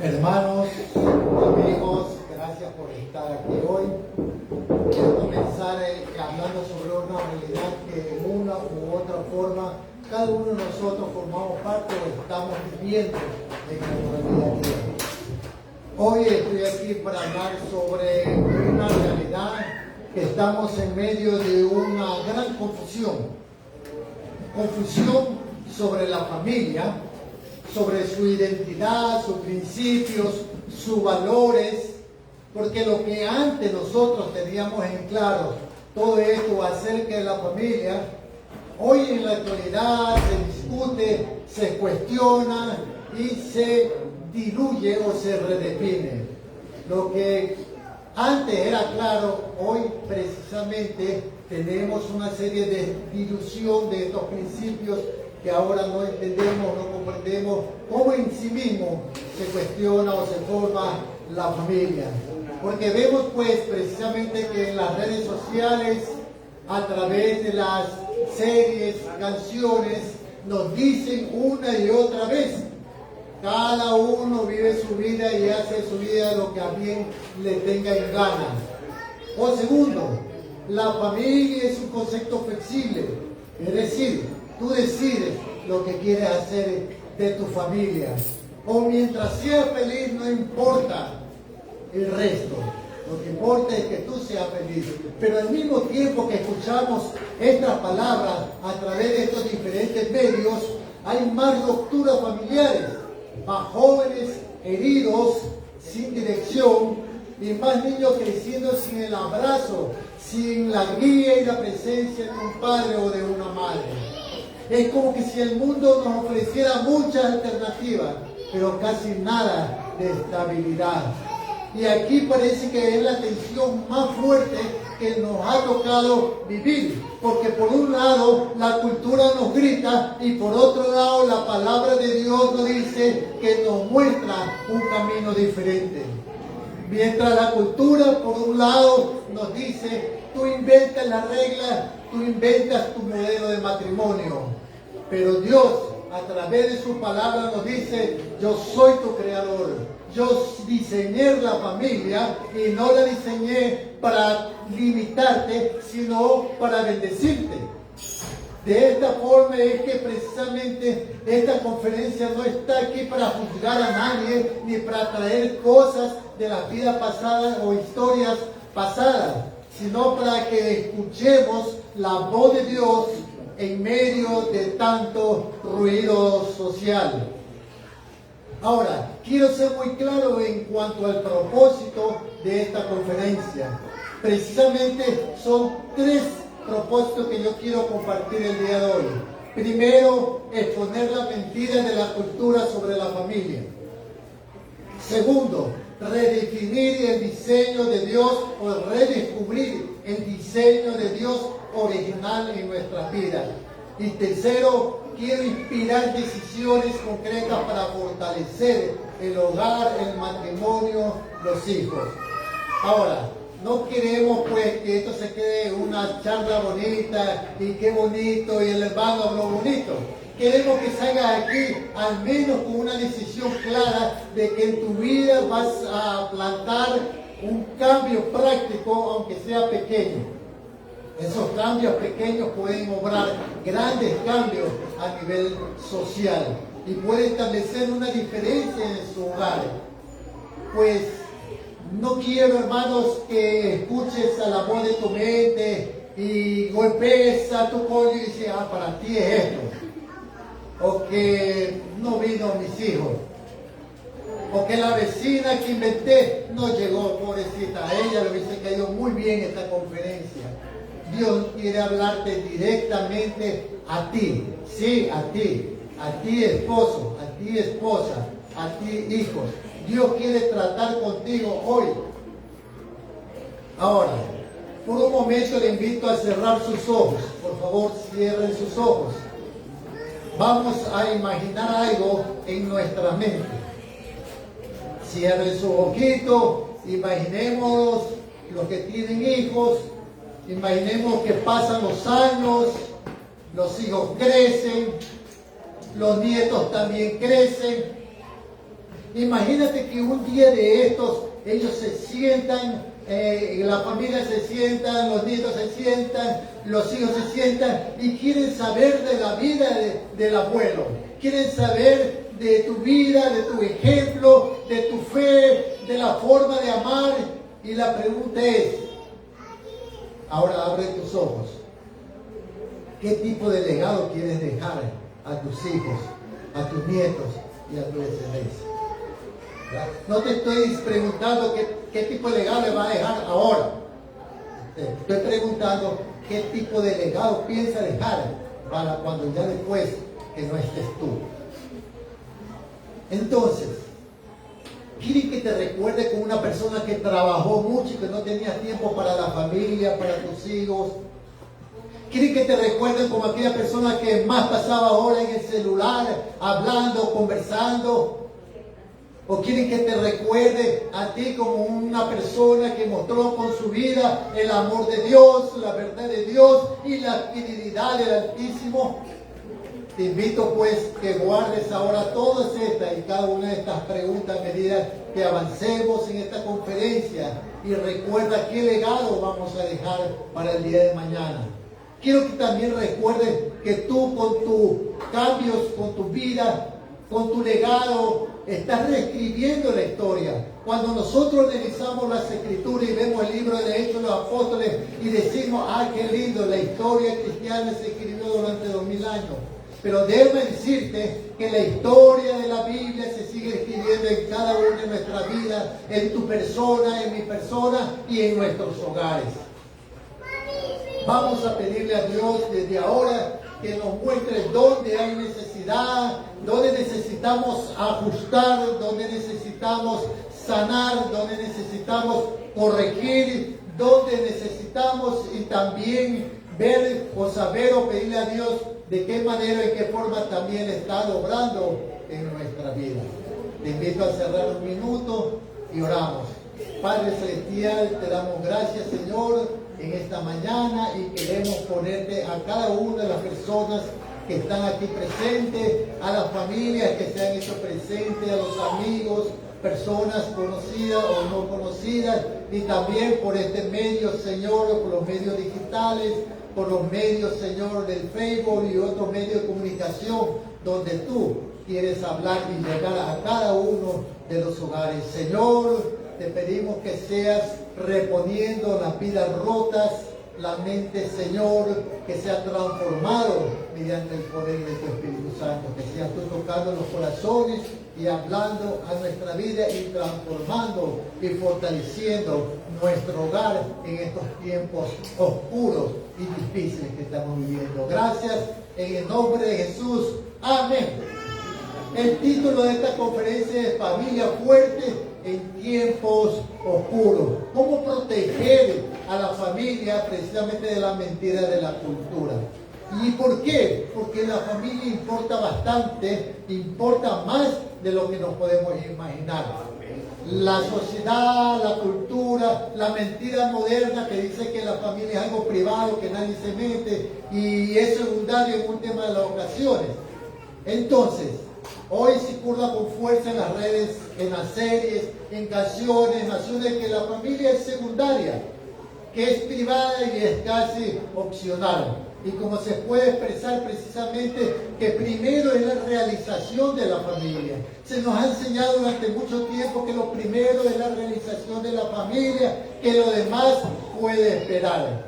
Hermanos, amigos, gracias por estar aquí hoy. Quiero comenzar hablando sobre una realidad que de una u otra forma cada uno de nosotros formamos parte o estamos viviendo en la realidad de hoy. Hoy estoy aquí para hablar sobre una realidad que estamos en medio de una gran confusión. Confusión sobre la familia, sobre su identidad, sus principios, sus valores, porque lo que antes nosotros teníamos en claro, todo esto acerca de la familia, hoy en la actualidad se discute, se cuestiona y se diluye o se redefine. Lo que antes era claro, hoy precisamente tenemos una serie de dilución de estos principios que ahora no entendemos, no comprendemos cómo en sí mismo se cuestiona o se forma la familia. Porque vemos pues precisamente que en las redes sociales, a través de las series, canciones, nos dicen una y otra vez, cada uno vive su vida y hace su vida lo que a bien le tenga en gana. O segundo, la familia es un concepto flexible, es decir, tú decides lo que quieres hacer de tu familia. O mientras seas feliz, no importa el resto. Lo que importa es que tú seas feliz. Pero al mismo tiempo que escuchamos estas palabras a través de estos diferentes medios, hay más rupturas familiares, más jóvenes heridos, sin dirección, y más niños creciendo sin el abrazo, sin la guía y la presencia de un padre o de una madre. Es como que si el mundo nos ofreciera muchas alternativas, pero casi nada de estabilidad. Y aquí parece que es la tensión más fuerte que nos ha tocado vivir, porque por un lado la cultura nos grita y por otro lado la palabra de Dios nos dice que nos muestra un camino diferente. Mientras la cultura por un lado nos dice, tú inventas las reglas, tú inventas tu modelo de matrimonio, pero Dios a través de su palabra nos dice, yo soy tu creador. Yo diseñé la familia y no la diseñé para limitarte, sino para bendecirte. De esta forma es que precisamente esta conferencia no está aquí para juzgar a nadie, ni para traer cosas de la vida pasada o historias pasadas, sino para que escuchemos la voz de Dios en medio de tanto ruido social. Ahora, quiero ser muy claro en cuanto al propósito de esta conferencia. Precisamente son tres propósitos que yo quiero compartir el día de hoy. Primero, exponer las mentiras de la cultura sobre la familia. Segundo, redefinir el diseño de Dios o redescubrir el diseño de Dios original en nuestras vidas. Y tercero, quiero inspirar decisiones concretas para fortalecer el hogar, el matrimonio, los hijos. Ahora, no queremos pues que esto se quede una charla bonita y qué bonito y el hermano habló bonito. Queremos que salgas aquí al menos con una decisión clara de que en tu vida vas a plantar un cambio práctico, aunque sea pequeño. Esos cambios pequeños pueden obrar grandes cambios a nivel social y puede establecer una diferencia en su hogar. Pues no quiero, hermanos, que escuches a la voz de tu mente y golpees a tu cónyuge y dices, para ti es esto. O que no vino mis hijos. O que la vecina que inventé no llegó, pobrecita. A ella le hubiese caído muy bien esta conferencia. Dios quiere hablarte directamente a ti, sí, a ti esposo, a ti esposa, a ti hijos. Dios quiere tratar contigo hoy. Ahora, por un momento le invito a cerrar sus ojos. Por favor, cierren sus ojos. Vamos a imaginar algo en nuestra mente. Cierren sus ojitos, imaginemos los que tienen hijos. Imaginemos que pasan los años, los hijos crecen, los nietos también crecen, Imagínate que un día de estos ellos se sientan, la familia se sientan, los nietos se sientan, los hijos se sientan y quieren saber de la vida del abuelo. Quieren saber de tu vida, de tu ejemplo, de tu fe, de la forma de amar. Y la pregunta es, ahora abre tus ojos. ¿Qué tipo de legado quieres dejar a tus hijos, a tus nietos y a tu descendencia? No te estoy preguntando qué tipo de legado le vas a dejar ahora. Te estoy preguntando qué tipo de legado piensas dejar para cuando ya después que no estés tú. Entonces, ¿quieren que te recuerde como una persona que trabajó mucho y que no tenía tiempo para la familia, para tus hijos? ¿Quieren que te recuerden como aquella persona que más pasaba horas en el celular, hablando, conversando? ¿O quieren que te recuerde a ti como una persona que mostró con su vida el amor de Dios, la verdad de Dios y la fidelidad del Altísimo? Te invito pues que guardes ahora todas estas y cada una de estas preguntas a medida que avancemos en esta conferencia y recuerda qué legado vamos a dejar para el día de mañana. Quiero que también recuerdes que tú con tus cambios, con tu vida, con tu legado, estás reescribiendo la historia. Cuando nosotros analizamos las Escrituras y vemos el libro de Hechos de los Apóstoles y decimos, qué lindo, la historia cristiana se escribió durante 2000 años. Pero déjame decirte que la historia de la Biblia se sigue escribiendo en cada una de nuestras vidas, en tu persona, en mi persona y en nuestros hogares. Vamos a pedirle a Dios desde ahora que nos muestre dónde hay necesidad, dónde necesitamos ajustar, dónde necesitamos sanar, dónde necesitamos corregir, dónde necesitamos y también ver o saber o pedirle a Dios de qué manera, en qué forma también está obrando en nuestra vida. Te invito a cerrar un minuto y oramos. Padre Celestial, te damos gracias, Señor, en esta mañana y queremos ponerte a cada una de las personas que están aquí presentes, a las familias que se han hecho presentes, a los amigos, personas conocidas o no conocidas, y también por este medio, Señor, por los medios digitales, por los medios, Señor, del Facebook y otros medios de comunicación, donde tú quieres hablar y llegar a cada uno de los hogares. Señor, te pedimos que seas reponiendo las vidas rotas, la mente, Señor, que sea transformado mediante el poder de tu Espíritu Santo, que seas tú tocando los corazones y hablando a nuestra vida y transformando y fortaleciendo nuestro hogar en estos tiempos oscuros y difíciles que estamos viviendo. Gracias en el nombre de Jesús. Amén. El título de esta conferencia es Familia Fuerte en tiempos oscuros. ¿Cómo proteger a la familia precisamente de la mentira de la cultura? ¿Y por qué? Porque la familia importa bastante, importa más de lo que nos podemos imaginar. La sociedad, la cultura, la mentira moderna que dice que la familia es algo privado, que nadie se mete y es secundario en un tema de las ocasiones. Entonces, hoy circula con fuerza en las redes, en las series, en canciones, naciones, que la familia es secundaria, que es privada y es casi opcional. Y como se puede expresar precisamente que primero es la realización de la familia. Se nos ha enseñado durante mucho tiempo que lo primero es la realización de la familia, que lo demás puede esperar.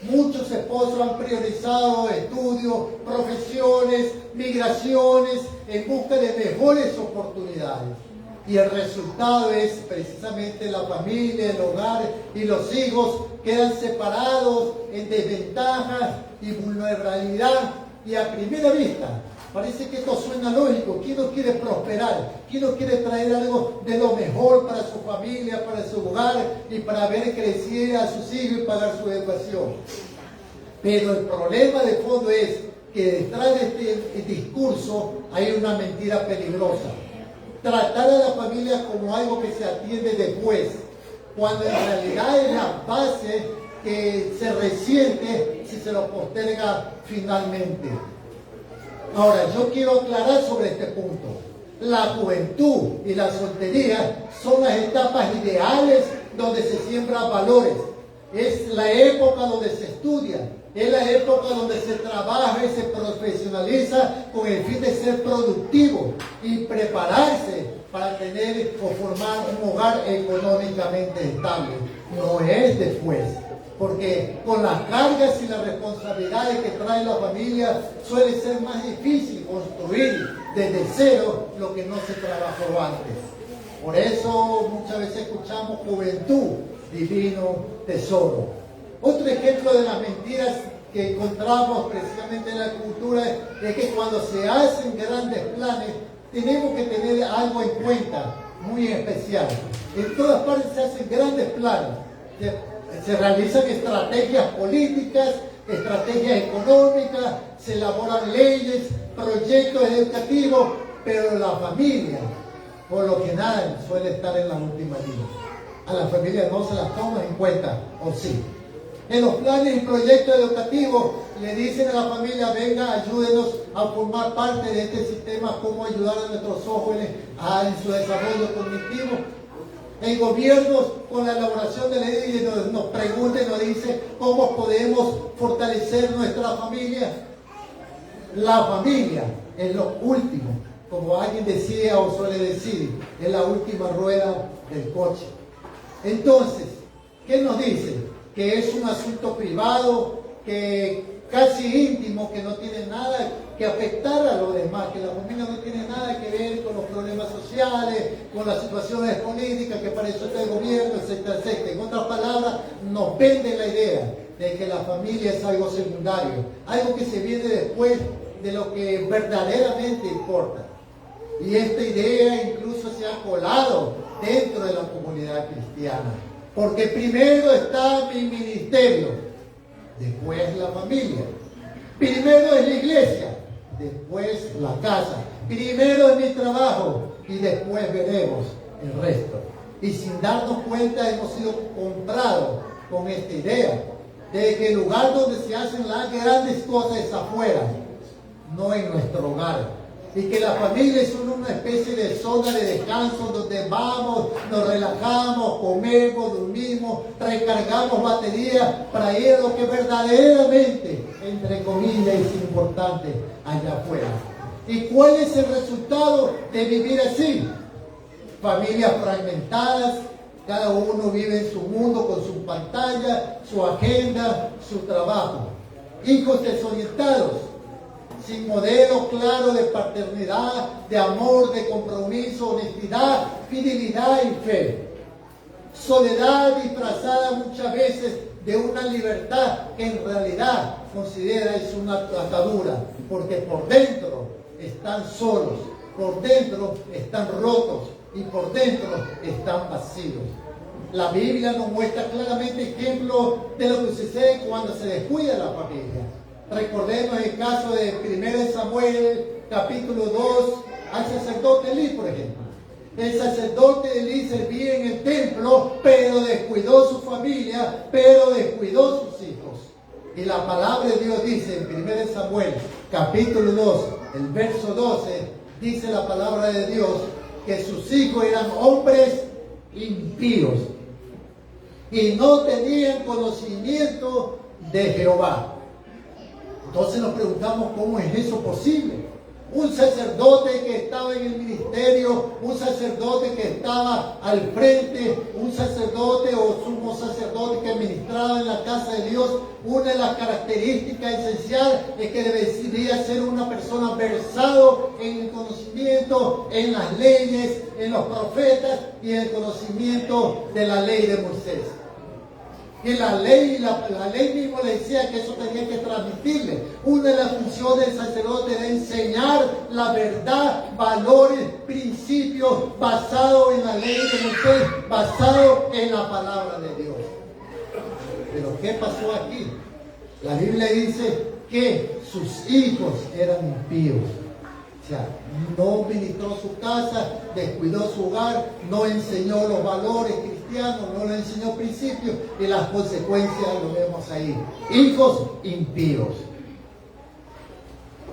Muchos esposos han priorizado estudios, profesiones, migraciones en busca de mejores oportunidades. Y el resultado es precisamente la familia, el hogar y los hijos quedan separados en desventajas y vulnerabilidad. Y a primera vista parece que esto suena lógico. ¿Quién no quiere prosperar? ¿Quién no quiere traer algo de lo mejor para su familia, para su hogar y para ver crecer a sus hijos y pagar su educación? Pero el problema de fondo es que detrás de este discurso hay una mentira peligrosa. Tratar a la familia como algo que se atiende después, cuando en realidad es la base que se resiente si se lo posterga finalmente. Ahora, yo quiero aclarar sobre este punto. La juventud y la soltería son las etapas ideales donde se siembran valores. Es la época donde se estudia, es la época donde se trabaja y se profesionaliza con el fin de ser productivo y prepararse para tener o formar un hogar económicamente estable. No es después, porque con las cargas y las responsabilidades que trae la familia suele ser más difícil construir desde cero lo que no se trabajó antes. Por eso muchas veces escuchamos juventud, divino tesoro. Otro ejemplo de las mentiras que encontramos precisamente en la cultura es que cuando se hacen grandes planes tenemos que tener algo en cuenta muy especial. En todas partes se hacen grandes planes, se realizan estrategias políticas, estrategias económicas, se elaboran leyes, proyectos educativos, pero la familia, por lo general, suele estar en la última línea. A la familia no se las toma en cuenta, ¿o sí? En los planes y proyectos educativos le dicen a la familia: venga, ayúdenos a formar parte de este sistema, cómo ayudar a nuestros jóvenes en su desarrollo cognitivo. En gobiernos, con la elaboración de leyes, nos pregunta y nos dice cómo podemos fortalecer nuestra familia. La familia es lo último, como alguien decía o suele decir, es la última rueda del coche. Entonces, ¿qué nos dice? Que es un asunto privado, que casi íntimo, que no tiene nada que afectar a los demás, que la familia no tiene nada que ver con los problemas sociales, con las situaciones políticas, que para eso está el gobierno, etcétera, etcétera. En otras palabras, nos vende la idea de que la familia es algo secundario, algo que se viene después de lo que verdaderamente importa. Y esta idea incluso se ha colado dentro de la comunidad cristiana. Porque primero está mi ministerio, después la familia. Primero es la iglesia, después la casa. Primero es mi trabajo y después veremos el resto. Y sin darnos cuenta hemos sido comprados con esta idea de que el lugar donde se hacen las grandes cosas es afuera, no en nuestro hogar. Y que la familia es una especie de zona de descanso donde vamos, nos relajamos, comemos, dormimos, recargamos baterías para ir a lo que verdaderamente, entre comillas, es importante allá afuera. ¿Y cuál es el resultado de vivir así? Familias fragmentadas, cada uno vive en su mundo con su pantalla, su agenda, su trabajo. Hijos desorientados, sin modelo claro de paternidad, de amor, de compromiso, honestidad, fidelidad y fe. Soledad disfrazada muchas veces de una libertad que en realidad considera es una atadura, porque por dentro están solos, por dentro están rotos y por dentro están vacíos. La Biblia nos muestra claramente ejemplos de lo que sucede cuando se descuida la familia. Recordemos el caso de 1 Samuel, capítulo 2, al sacerdote Elí, por ejemplo. El sacerdote Elí servía en el templo, pero descuidó su familia, pero descuidó sus hijos. Y la palabra de Dios dice en 1 Samuel, capítulo 2, el verso 12, dice la palabra de Dios que sus hijos eran hombres impíos y no tenían conocimiento de Jehová. Entonces nos preguntamos cómo es eso posible. Un sacerdote que estaba en el ministerio, un sacerdote que estaba al frente, un sacerdote o sumo sacerdote que ministraba en la casa de Dios, una de las características esenciales es que debería ser una persona versado en el conocimiento, en las leyes, en los profetas y en el conocimiento de la ley de Moisés. Que la ley mismo le decía que eso tenía que transmitirle. Una de las funciones del sacerdote era enseñar la verdad, valores, principios basados en la ley de Moisés, basados en la palabra de Dios. Pero ¿qué pasó aquí? La Biblia dice que sus hijos eran impíos. O sea, no ministró su casa, descuidó su hogar, no enseñó los valores cristianos, no le enseñó principios y las consecuencias lo vemos ahí. Hijos impíos.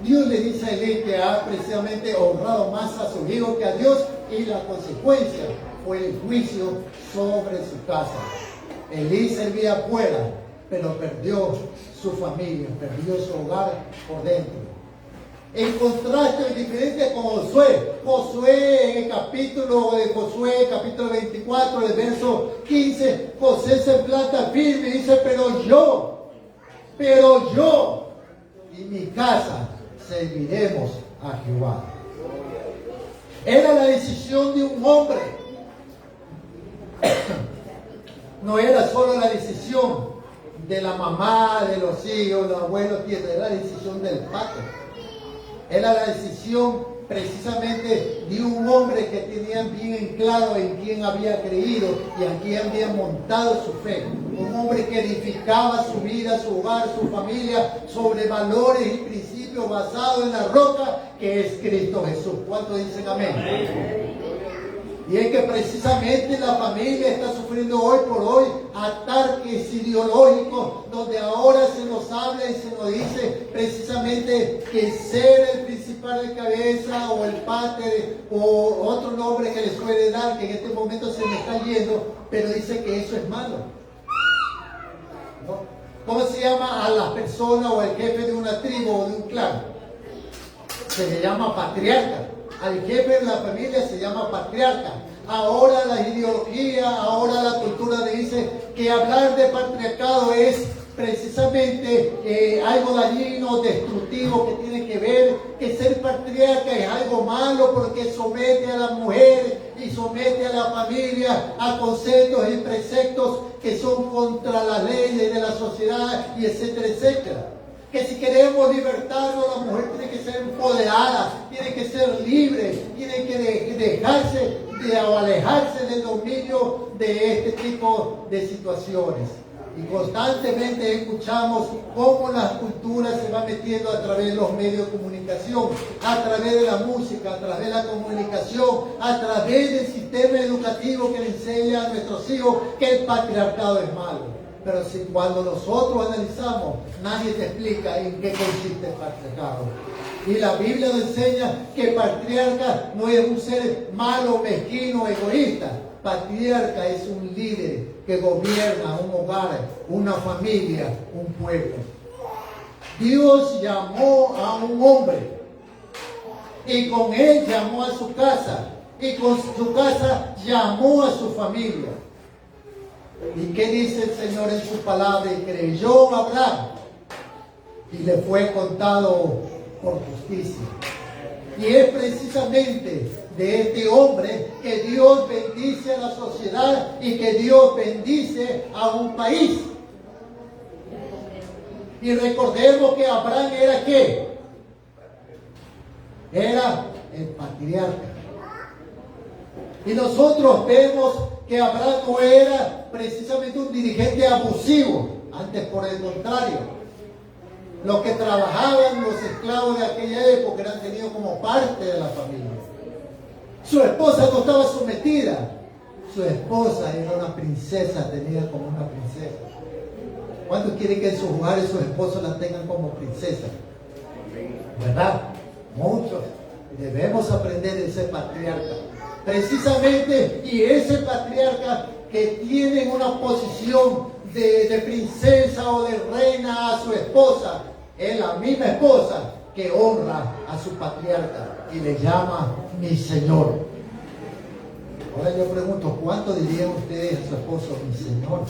Dios le dice a Elí que ha precisamente honrado más a su hijo que a Dios, y la consecuencia fue el juicio sobre su casa. Elí servía afuera, pero perdió su familia, perdió su hogar por dentro. En contraste diferente con Josué. Josué, en el capítulo de Josué, capítulo 24, el verso 15, José se planta firme y dice, pero yo y mi casa serviremos a Jehová. Era la decisión de un hombre. No era solo la decisión de la mamá, de los hijos, de los abuelos, era la decisión del padre. Era la decisión precisamente de un hombre que tenía bien en claro en quién había creído y en quién había montado su fe. Un hombre que edificaba su vida, su hogar, su familia sobre valores y principios basados en la roca que es Cristo Jesús. ¿Cuántos dicen amén? Y es que precisamente la familia está sufriendo hoy por hoy ataques ideológicos, donde ahora se nos habla y se nos dice precisamente que ser el principal de cabeza o el padre o otro nombre que les puede dar, que en este momento se me está yendo, pero dice que eso es malo. ¿No? ¿Cómo se llama a la persona o al jefe de una tribu o de un clan? Se le llama patriarca. Al jefe de la familia se llama patriarca. Ahora la ideología, ahora la cultura le dice que hablar de patriarcado es precisamente algo dañino, destructivo, que tiene que ver, que ser patriarca es algo malo porque somete a la mujer y somete a la familia a conceptos y preceptos que son contra las leyes de la sociedad y etcétera, etcétera. Que si queremos libertarnos, la mujer tiene que ser empoderada, tiene que ser libre, tiene que dejarse o alejarse del dominio de este tipo de situaciones. Y constantemente escuchamos cómo la cultura se va metiendo a través de los medios de comunicación, a través de la música, a través de la comunicación, a través del sistema educativo que le enseña a nuestros hijos que el patriarcado es malo. Pero si cuando nosotros analizamos, nadie te explica en qué consiste el patriarcado. Y la Biblia nos enseña que el patriarca no es un ser malo, mezquino, egoísta. Patriarca es un líder que gobierna un hogar, una familia, un pueblo. Dios llamó a un hombre y con él llamó a su casa y con su casa llamó a su familia. ¿Y qué dice el Señor en su palabra? Y creyó Abraham y le fue contado por justicia. Y es precisamente de este hombre que Dios bendice a la sociedad y que Dios bendice a un país. Y recordemos que Abraham era ¿qué? Era el patriarca. Y nosotros vemos que Abraham no era precisamente un dirigente abusivo, antes por el contrario. Los que trabajaban, los esclavos de aquella época, eran tenidos como parte de la familia. Su esposa no estaba sometida. Su esposa era una princesa, tenida como una princesa. ¿Cuántos quieren que en sus hogares sus esposos la tengan como princesa? ¿Verdad? Muchos. Debemos aprender de ese patriarca. Precisamente, y ese patriarca que tiene una posición de princesa o de reina a su esposa, es la misma esposa que honra a su patriarca y le llama mi señor. Ahora yo pregunto, ¿cuánto dirían ustedes a su esposo mi señor?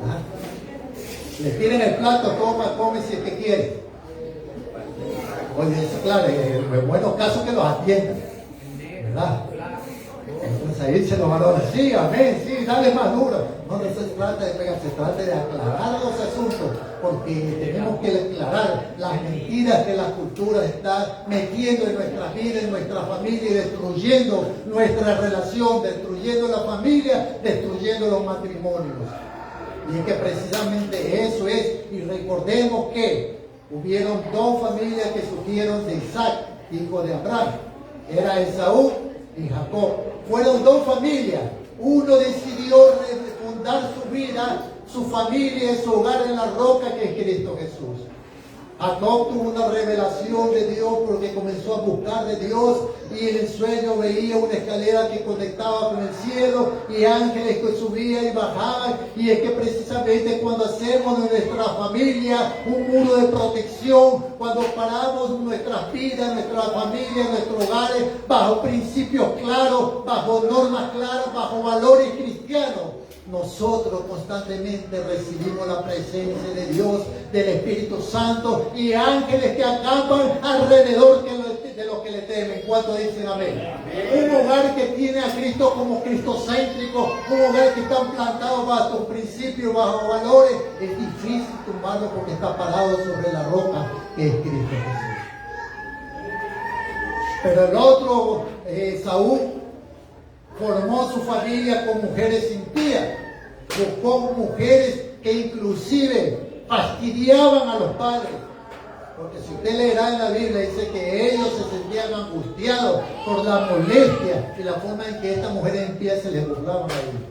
¿Ah? Le tienen el plato, toma, come si es que quiere. Oye, eso claro, en buenos casos que los atiendan, ¿verdad? Entonces ahí se los valora, sí, amén, sí, dale más duro. No se trata de pegar, se trata de aclarar los asuntos, porque tenemos que aclarar las mentiras que la cultura está metiendo en nuestra vida, en nuestra familia, y destruyendo nuestra relación, destruyendo la familia, destruyendo los matrimonios. Y es que precisamente eso es, y recordemos que hubieron dos familias que surgieron de Isaac, hijo de Abraham. Era Esaú y Jacob. Fueron dos familias. Uno decidió refundar su vida, su familia y su hogar en la roca que es Cristo Jesús. Jacob tuvo una revelación de Dios porque comenzó a buscar de Dios y en el sueño veía una escalera que conectaba con el cielo y ángeles que subían y bajaban. Y es que precisamente cuando hacemos de nuestra familia un muro de protección, cuando paramos nuestras vidas, nuestra familia, nuestros hogares bajo principios claros, bajo normas claras, bajo valores cristianos, nosotros constantemente recibimos la presencia de Dios, del Espíritu Santo y ángeles que acampan alrededor de los que le temen. ¿Cuántos dicen amén? Un hogar que tiene a Cristo como cristocéntrico, un hogar que está plantado bajo sus principios, bajo valores, es difícil tumbarlo porque está parado sobre la roca que es Cristo Jesús. Pero el otro, Saúl, formó su familia con mujeres impías, buscó mujeres que inclusive fastidiaban a los padres. Porque si usted leerá en la Biblia, dice que ellos se sentían angustiados por la molestia y la forma en que estas mujeres impías se les burlaban a ellos.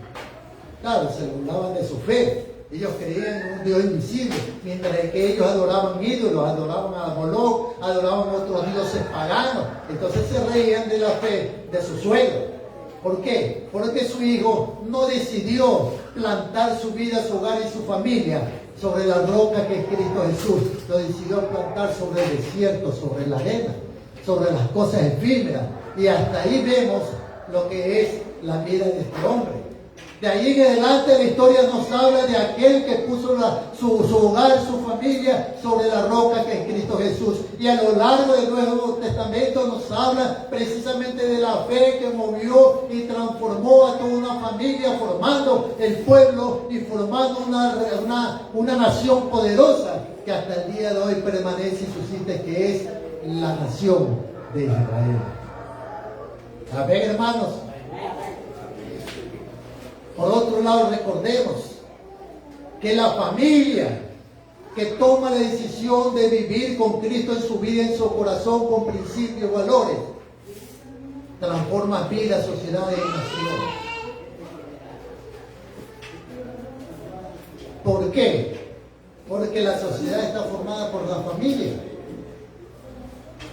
Claro, se burlaban de su fe. Ellos creían en un Dios invisible, mientras que ellos adoraban ídolos, adoraban a Moloch, adoraban a otros dioses paganos. Entonces se reían de la fe de su suegro. ¿Por qué? Porque su hijo no decidió plantar su vida, su hogar y su familia sobre la roca que es Cristo Jesús. Lo decidió plantar sobre el desierto, sobre la arena, sobre las cosas efímeras. Y hasta ahí vemos lo que es la vida de este hombre. De ahí en adelante la historia nos habla de aquel que puso su hogar, su familia sobre la roca que es Cristo Jesús. Y a lo largo del Nuevo Testamento nos habla precisamente de la fe que movió y transformó a toda una familia, formando el pueblo y formando una nación poderosa que hasta el día de hoy permanece y subsiste, que es la nación de Israel. Amén, hermanos. Por otro lado, recordemos que la familia que toma la decisión de vivir con Cristo en su vida, en su corazón, con principios, valores, transforma vida, sociedad y nación. ¿Por qué? Porque la sociedad está formada por la familia.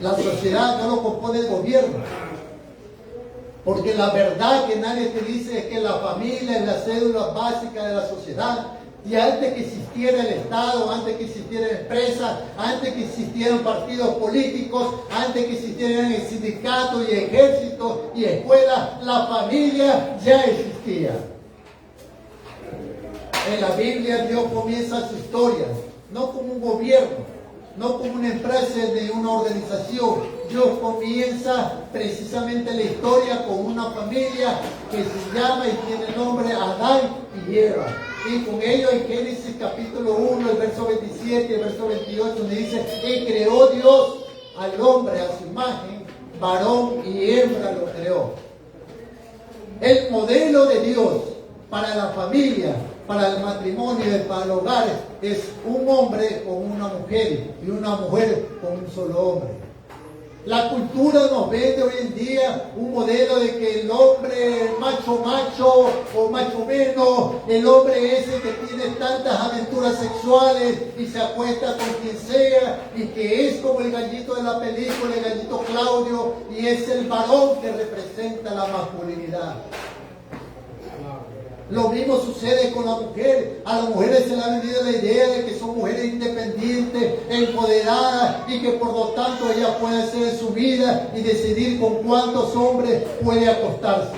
La sociedad no lo compone el gobierno. Porque la verdad que nadie te dice es que la familia es la cédula básica de la sociedad. Y antes que existiera el Estado, antes que existiera empresas, antes que existieran partidos políticos, antes que existieran sindicatos y ejércitos y escuelas, la familia ya existía. En la Biblia Dios comienza su historia, no como un gobierno, no como una empresa de una organización. Dios comienza precisamente la historia con una familia que se llama y tiene el nombre Adán y Eva. Y con ello en Génesis capítulo 1, el verso 27 y el verso 28, donde dice: y creó Dios al hombre a su imagen, varón y hembra lo creó. El modelo de Dios para la familia, para el matrimonio y para los hogares es un hombre con una mujer y una mujer con un solo hombre. La cultura nos vende hoy en día un modelo de que el hombre macho o macho menos, el hombre ese que tiene tantas aventuras sexuales y se acuesta con quien sea y que es como el gallito de la película, el gallito Claudio, y es el varón que representa la masculinidad. Lo mismo sucede con la mujer. A las mujeres se les ha vendido la idea de que son mujeres independientes, empoderadas y que por lo tanto ellas pueden hacer su vida y decidir con cuántos hombres puede acostarse.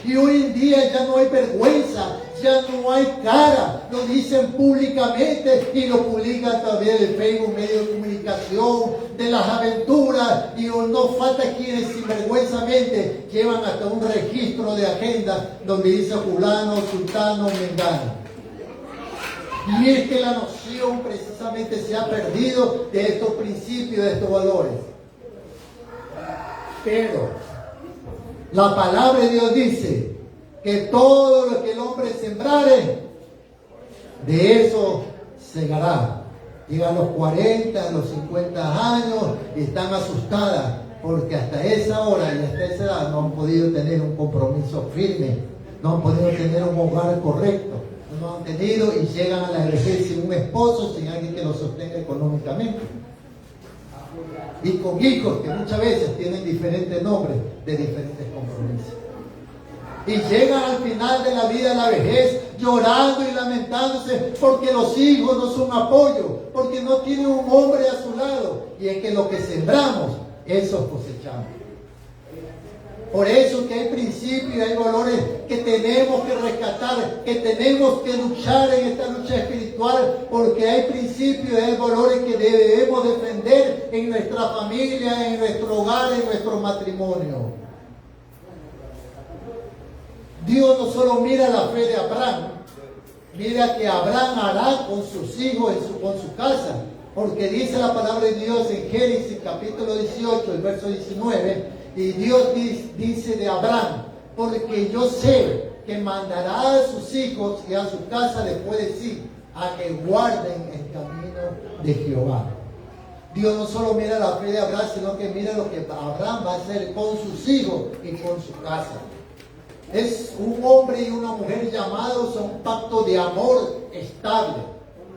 Y hoy en día ya no hay vergüenza, ya no hay cara, lo dicen públicamente y lo publican también en Facebook, medios de comunicación, de las aventuras, y no falta quienes sinvergüenzamente llevan hasta un registro de agenda donde dice fulano, sultano, mengano. Y es que la noción precisamente se ha perdido de estos principios, de estos valores. Pero la palabra de Dios dice que todo lo que el hombre sembrare, de eso segará. Llegan los 40, a los 50 años y están asustadas porque hasta esa hora y hasta esa edad no han podido tener un compromiso firme, no han podido tener un hogar correcto. no lo han tenido y llegan a la vejez sin un esposo, sin alguien que los sostenga económicamente. Y con hijos que muchas veces tienen diferentes nombres de diferentes compromisos. Y llegan al final de la vida, a la vejez, llorando y lamentándose porque los hijos no son apoyo, porque no tienen un hombre a su lado. Y es que lo que sembramos, eso cosechamos. Por eso que hay principios y hay valores que tenemos que rescatar, que tenemos que luchar en esta lucha espiritual, porque hay principios y hay valores que debemos defender en nuestra familia, en nuestro hogar, en nuestro matrimonio. Dios no solo mira la fe de Abraham, mira que Abraham hará con sus hijos, con su casa, porque dice la palabra de Dios en Génesis capítulo 18, el verso 19, y Dios dice de Abraham, porque yo sé que mandará a sus hijos y a su casa después de sí, a que guarden el camino de Jehová. Dios no solo mira la fe de Abraham, sino que mira lo que Abraham va a hacer con sus hijos y con su casa. Es un hombre y una mujer llamados a un pacto de amor estable.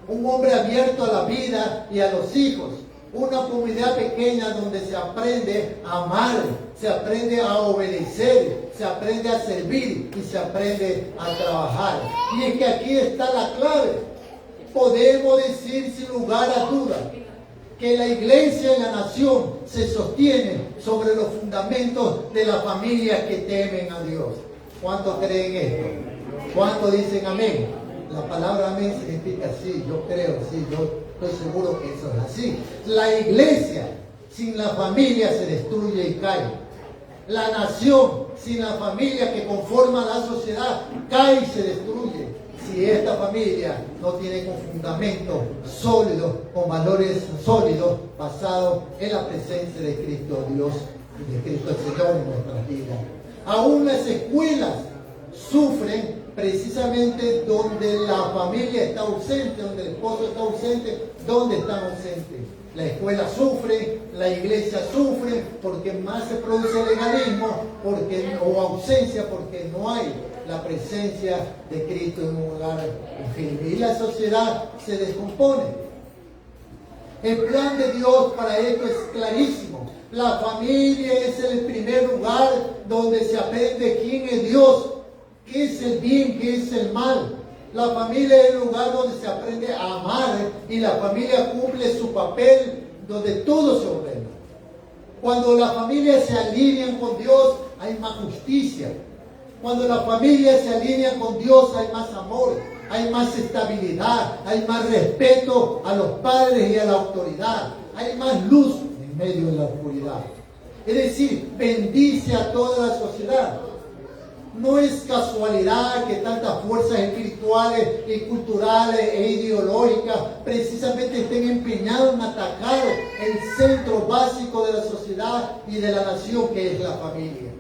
Un hombre abierto a la vida y a los hijos. Una comunidad pequeña donde se aprende a amar, se aprende a obedecer, se aprende a servir y se aprende a trabajar. Y es que aquí está la clave. Podemos decir sin lugar a duda que la iglesia y la nación se sostienen sobre los fundamentos de las familias que temen a Dios. ¿Cuántos creen esto? ¿Cuántos dicen amén? La palabra amén significa sí, yo creo, sí, yo estoy seguro que eso es así. La iglesia sin la familia se destruye y cae. La nación sin la familia que conforma la sociedad cae y se destruye. Si esta familia no tiene un fundamento sólido, con valores sólidos, basados en la presencia de Cristo Dios y de Cristo el Señor en nuestras vidas. Aún las escuelas sufren precisamente donde la familia está ausente, donde el esposo está ausente, donde están ausentes. La escuela sufre, la iglesia sufre, porque más se produce legalismo o ausencia, porque no hay la presencia de Cristo en un hogar firme. Y la sociedad se descompone. El plan de Dios para esto es clarísimo. La familia es el primer lugar donde se aprende quién es Dios, qué es el bien, qué es el mal. La familia es el lugar donde se aprende a amar y la familia cumple su papel donde todo se ordena. Cuando la familia se alinea con Dios, hay más justicia. Cuando la familia se alinea con Dios, hay más amor, hay más estabilidad, hay más respeto a los padres y a la autoridad, hay más luz en medio de la oscuridad. Es decir, bendice a toda la sociedad. No es casualidad que tantas fuerzas espirituales y culturales e ideológicas precisamente estén empeñadas en atacar el centro básico de la sociedad y de la nación, que es la familia,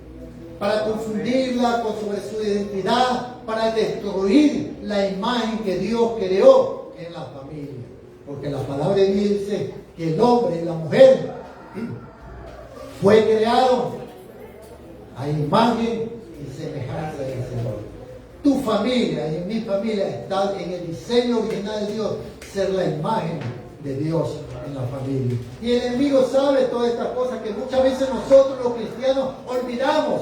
para confundirla sobre su identidad, para destruir la imagen que Dios creó en la familia. Porque la palabra de Dios dice que el hombre y la mujer fue creado a imagen y semejanza del Señor. Tu familia y mi familia está en el diseño original de Dios, ser la imagen de Dios en la familia. Y el enemigo sabe todas estas cosas que muchas veces nosotros los cristianos olvidamos.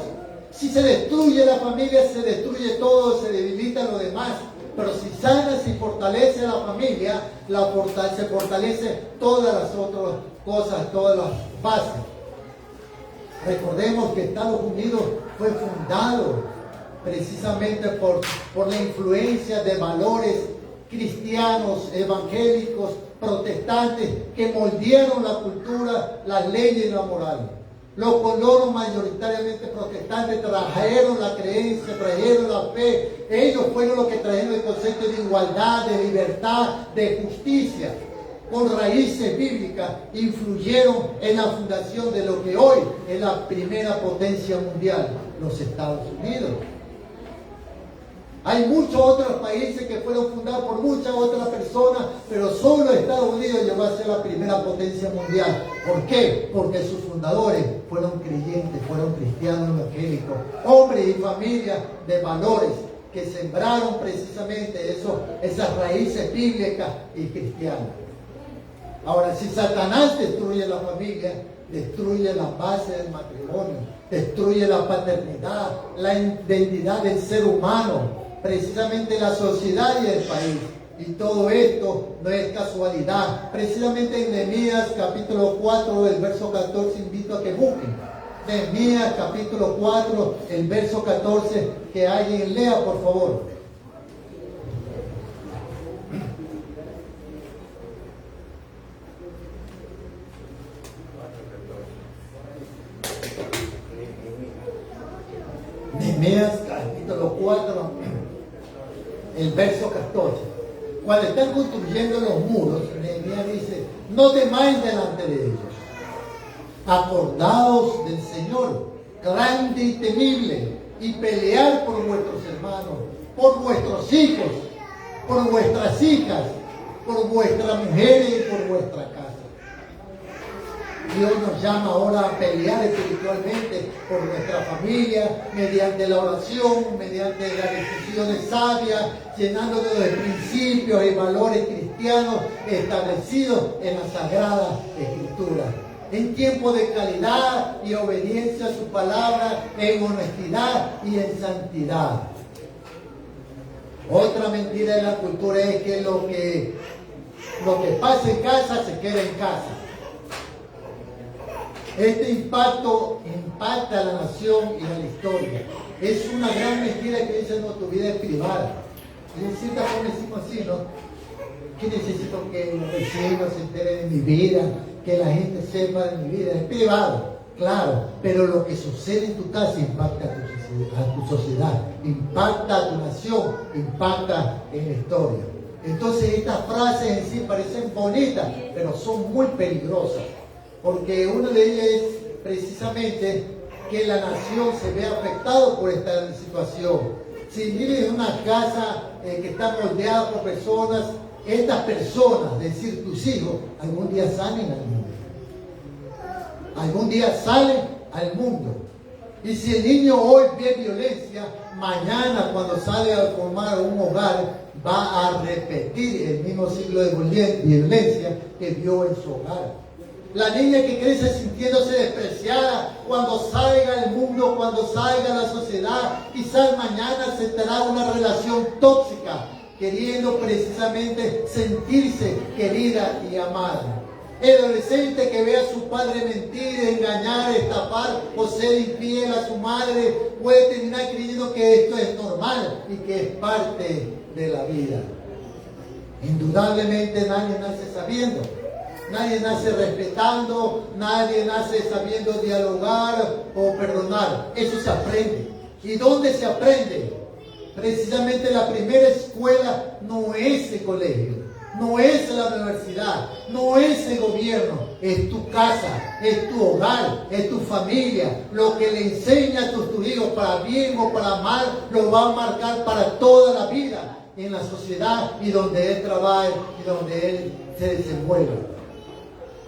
Si se destruye la familia, se destruye todo, se debilita lo demás. Pero si sana, si fortalece la familia, se fortalece todas las otras cosas, todas las bases. Recordemos que Estados Unidos fue fundado precisamente por la influencia de valores cristianos, evangélicos, protestantes, que moldearon la cultura, las leyes y la moral. Los colonos mayoritariamente protestantes trajeron la creencia, trajeron la fe. Ellos fueron los que trajeron el concepto de igualdad, de libertad, de justicia. Con raíces bíblicas, influyeron en la fundación de lo que hoy es la primera potencia mundial, los Estados Unidos. Hay muchos otros países que fueron fundados por muchas otras personas, pero solo Estados Unidos llegó a ser la primera potencia mundial. ¿Por qué? Porque sus fundadores fueron creyentes, fueron cristianos evangélicos, hombres y familias de valores que sembraron precisamente esas raíces bíblicas y cristianas. Ahora, si Satanás destruye la familia, destruye la base del matrimonio, destruye la paternidad, la identidad del ser humano, precisamente la sociedad y el país. Y todo esto no es casualidad. Precisamente en Nehemías capítulo 4, el verso 14, invito a que busquen. Nehemías capítulo 4, el verso 14, que alguien lea, por favor. Nehemías capítulo 4, el verso 14. Cuando están construyendo los muros, Nehemías dice: no temáis delante de ellos. Acordaos del Señor, grande y temible, y pelear por vuestros hermanos, por vuestros hijos, por vuestras hijas, por vuestras mujeres y por vuestra casa. Dios nos llama ahora a pelear espiritualmente por nuestra familia, mediante la oración, mediante las decisiones sabias, llenándonos de principios y valores cristianos establecidos en la Sagrada Escritura. En tiempo de calidad y obediencia a su palabra, en honestidad y en santidad. Otra mentira de la cultura es que lo que pasa en casa se queda en casa. Este impacto impacta a la nación y a la historia. Es una gran mentira que dice: no, tu vida es privada. Y en cierta forma decimos así, ¿no? ¿Qué necesito que los vecinos se enteren de mi vida? Que la gente sepa de mi vida. Es privado, claro, pero lo que sucede en tu casa impacta a tu sociedad, impacta a tu nación, impacta en la historia. Entonces estas frases en sí parecen bonitas, pero son muy peligrosas. Porque una de ellas es precisamente que la nación se ve afectada por esta situación. Si vives en una casa que está rodeada por personas, estas personas, es decir, tus hijos, algún día salen al mundo. Algún día salen al mundo. Y si el niño hoy ve violencia, mañana cuando sale a formar un hogar, va a repetir el mismo ciclo de violencia que vio en su hogar. La niña que crece sintiéndose despreciada, cuando salga al mundo, cuando salga a la sociedad, quizás mañana se tendrá una relación tóxica, queriendo precisamente sentirse querida y amada. El adolescente que ve a su padre mentir, engañar, estafar o ser infiel a su madre, puede terminar creyendo que esto es normal y que es parte de la vida. Indudablemente nadie nace sabiendo. Nadie nace respetando, nadie nace sabiendo dialogar o perdonar. Eso se aprende. ¿Y dónde se aprende? Precisamente la primera escuela no es el colegio, no es la universidad, no es el gobierno, es tu casa, es tu hogar, es tu familia. Lo que le enseña a tus hijos, para bien o para mal, lo va a marcar para toda la vida en la sociedad y donde él trabaje y donde él se desenvuelva.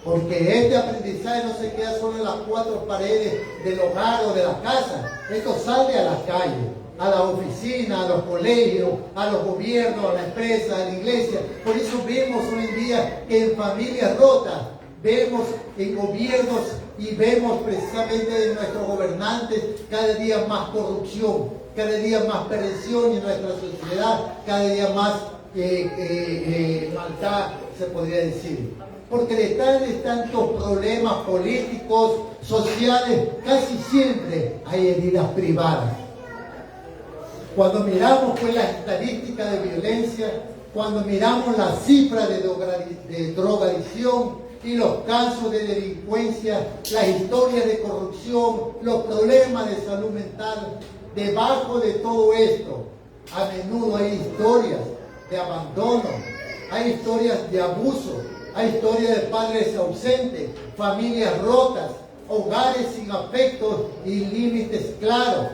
Porque este aprendizaje no se queda solo en las cuatro paredes del hogar o de la casa. Esto sale a la calle, a la oficina, a los colegios, a los gobiernos, a la empresa, a la iglesia. Por eso vemos hoy en día que en familias rotas, vemos en gobiernos y vemos precisamente en nuestros gobernantes cada día más corrupción, cada día más perversión en nuestra sociedad, cada día más maldad, se podría decir. Porque detrás de tantos problemas políticos, sociales, casi siempre hay heridas privadas. Cuando miramos pues las estadísticas de violencia, cuando miramos las cifras de drogadicción y los casos de delincuencia, las historias de corrupción, los problemas de salud mental, debajo de todo esto, a menudo hay historias de abandono, hay historias de abuso, hay historias de padres ausentes, familias rotas, hogares sin afectos y límites claros.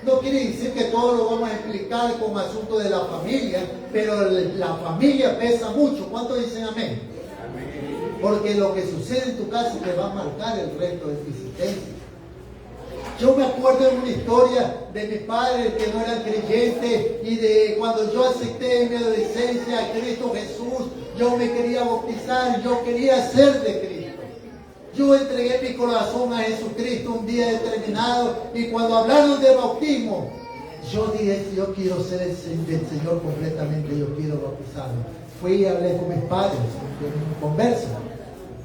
No quiere decir que todo lo vamos a explicar como asunto de la familia, pero la familia pesa mucho. ¿Cuántos dicen amén? Porque lo que sucede en tu casa te va a marcar el resto de tu existencia. Yo me acuerdo de una historia de mis padres que no eran creyentes y de cuando yo acepté en mi adolescencia a Cristo Jesús, yo me quería bautizar, yo quería ser de Cristo. Yo entregué mi corazón a Jesucristo un día determinado y cuando hablaron de bautismo, yo dije, yo quiero ser del Señor completamente, yo quiero bautizarme. Fui y hablé con mis padres, en conversa.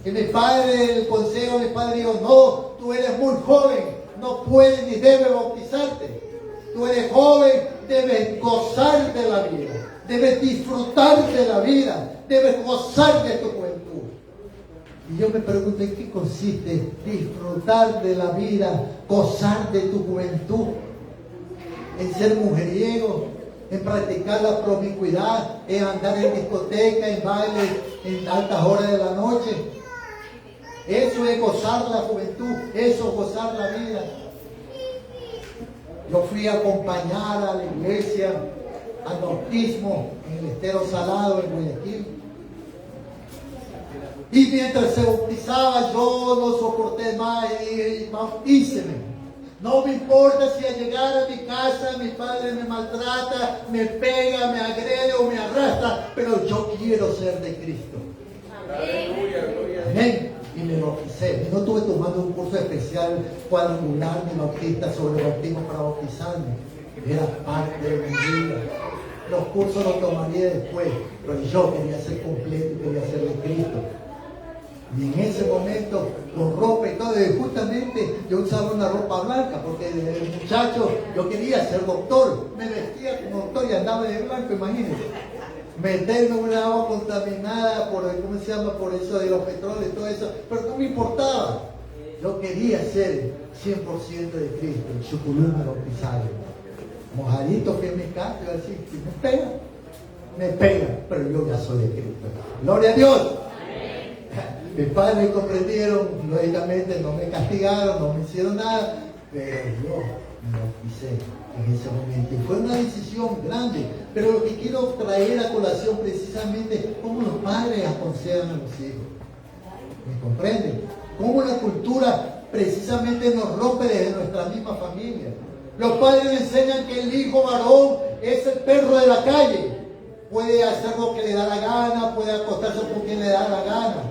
Y mi padre, el consejo de mi padre dijo, no, tú eres muy joven, no puedes ni debes bautizarte. Tú eres joven, debes gozar de la vida, debes disfrutar de la vida, debes gozar de tu juventud. Y yo me pregunto, ¿en qué consiste disfrutar de la vida, gozar de tu juventud? En ser mujeriego, en practicar la promiscuidad, en andar en discoteca, en bailes, en altas horas de la noche. Eso es gozar la juventud, eso es gozar la vida. Yo fui a acompañar a la iglesia al bautismo en el Estero Salado en Guayaquil. Y mientras se bautizaba, yo no soporté más y dije, bautíceme. No me importa si al llegar a mi casa mi padre me maltrata, me pega, me agrede o me arrastra, pero yo quiero ser de Cristo. Amén. Y me bauticé. Y no estuve tomando un curso especial cuadrangular ni bautista sobre bautismo para bautizarme. Era parte de mi vida. Los cursos los tomaría después, pero yo quería ser completo y quería ser de Cristo. Y en ese momento, con ropa y todo, justamente yo usaba una ropa blanca, porque de muchacho yo quería ser doctor. Me vestía como doctor y andaba de blanco, imagínense. Meterme en una agua contaminada por, ¿cómo se llama? Por eso de los petróleos y todo eso, pero no me importaba. Yo quería ser 100% de Cristo, el chuculú me bautizado. Mojadito que me cambio así, si me pega, pero yo ya soy de Cristo. Gloria a Dios. Mis padres me comprendieron, lógicamente no me castigaron, no me hicieron nada, pero yo me bauticé en ese momento. Y fue una decisión grande, pero lo que quiero traer a colación precisamente es cómo los padres aconsejan a los hijos. ¿Me comprenden? Cómo la cultura precisamente nos rompe desde nuestra misma familia. Los padres le enseñan que el hijo varón es el perro de la calle. Puede hacer lo que le da la gana, puede acostarse con quien le da la gana.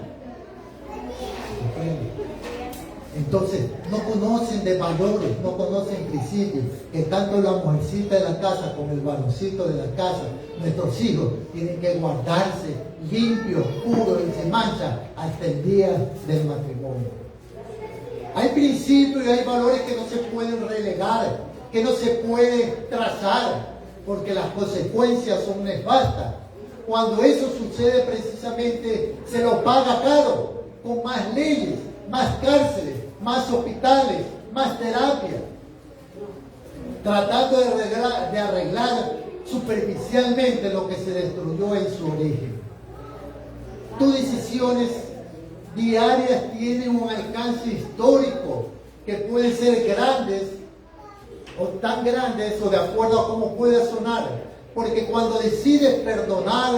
Entonces, no conocen de valores, no conocen principios, que tanto la mujercita de la casa como el varoncito de la casa, nuestros hijos, tienen que guardarse limpios, puros y sin mancha hasta el día del matrimonio. Hay principios y hay valores que no se pueden relegar, que no se pueden trazar, porque las consecuencias son nefastas. Cuando eso sucede, precisamente se lo paga caro, con más leyes, más cárceles, más hospitales, más terapia, tratando de arreglar superficialmente lo que se destruyó en su origen. Tus decisiones diarias tienen un alcance histórico que pueden ser grandes o tan grandes o de acuerdo a cómo pueda sonar, porque cuando decides perdonar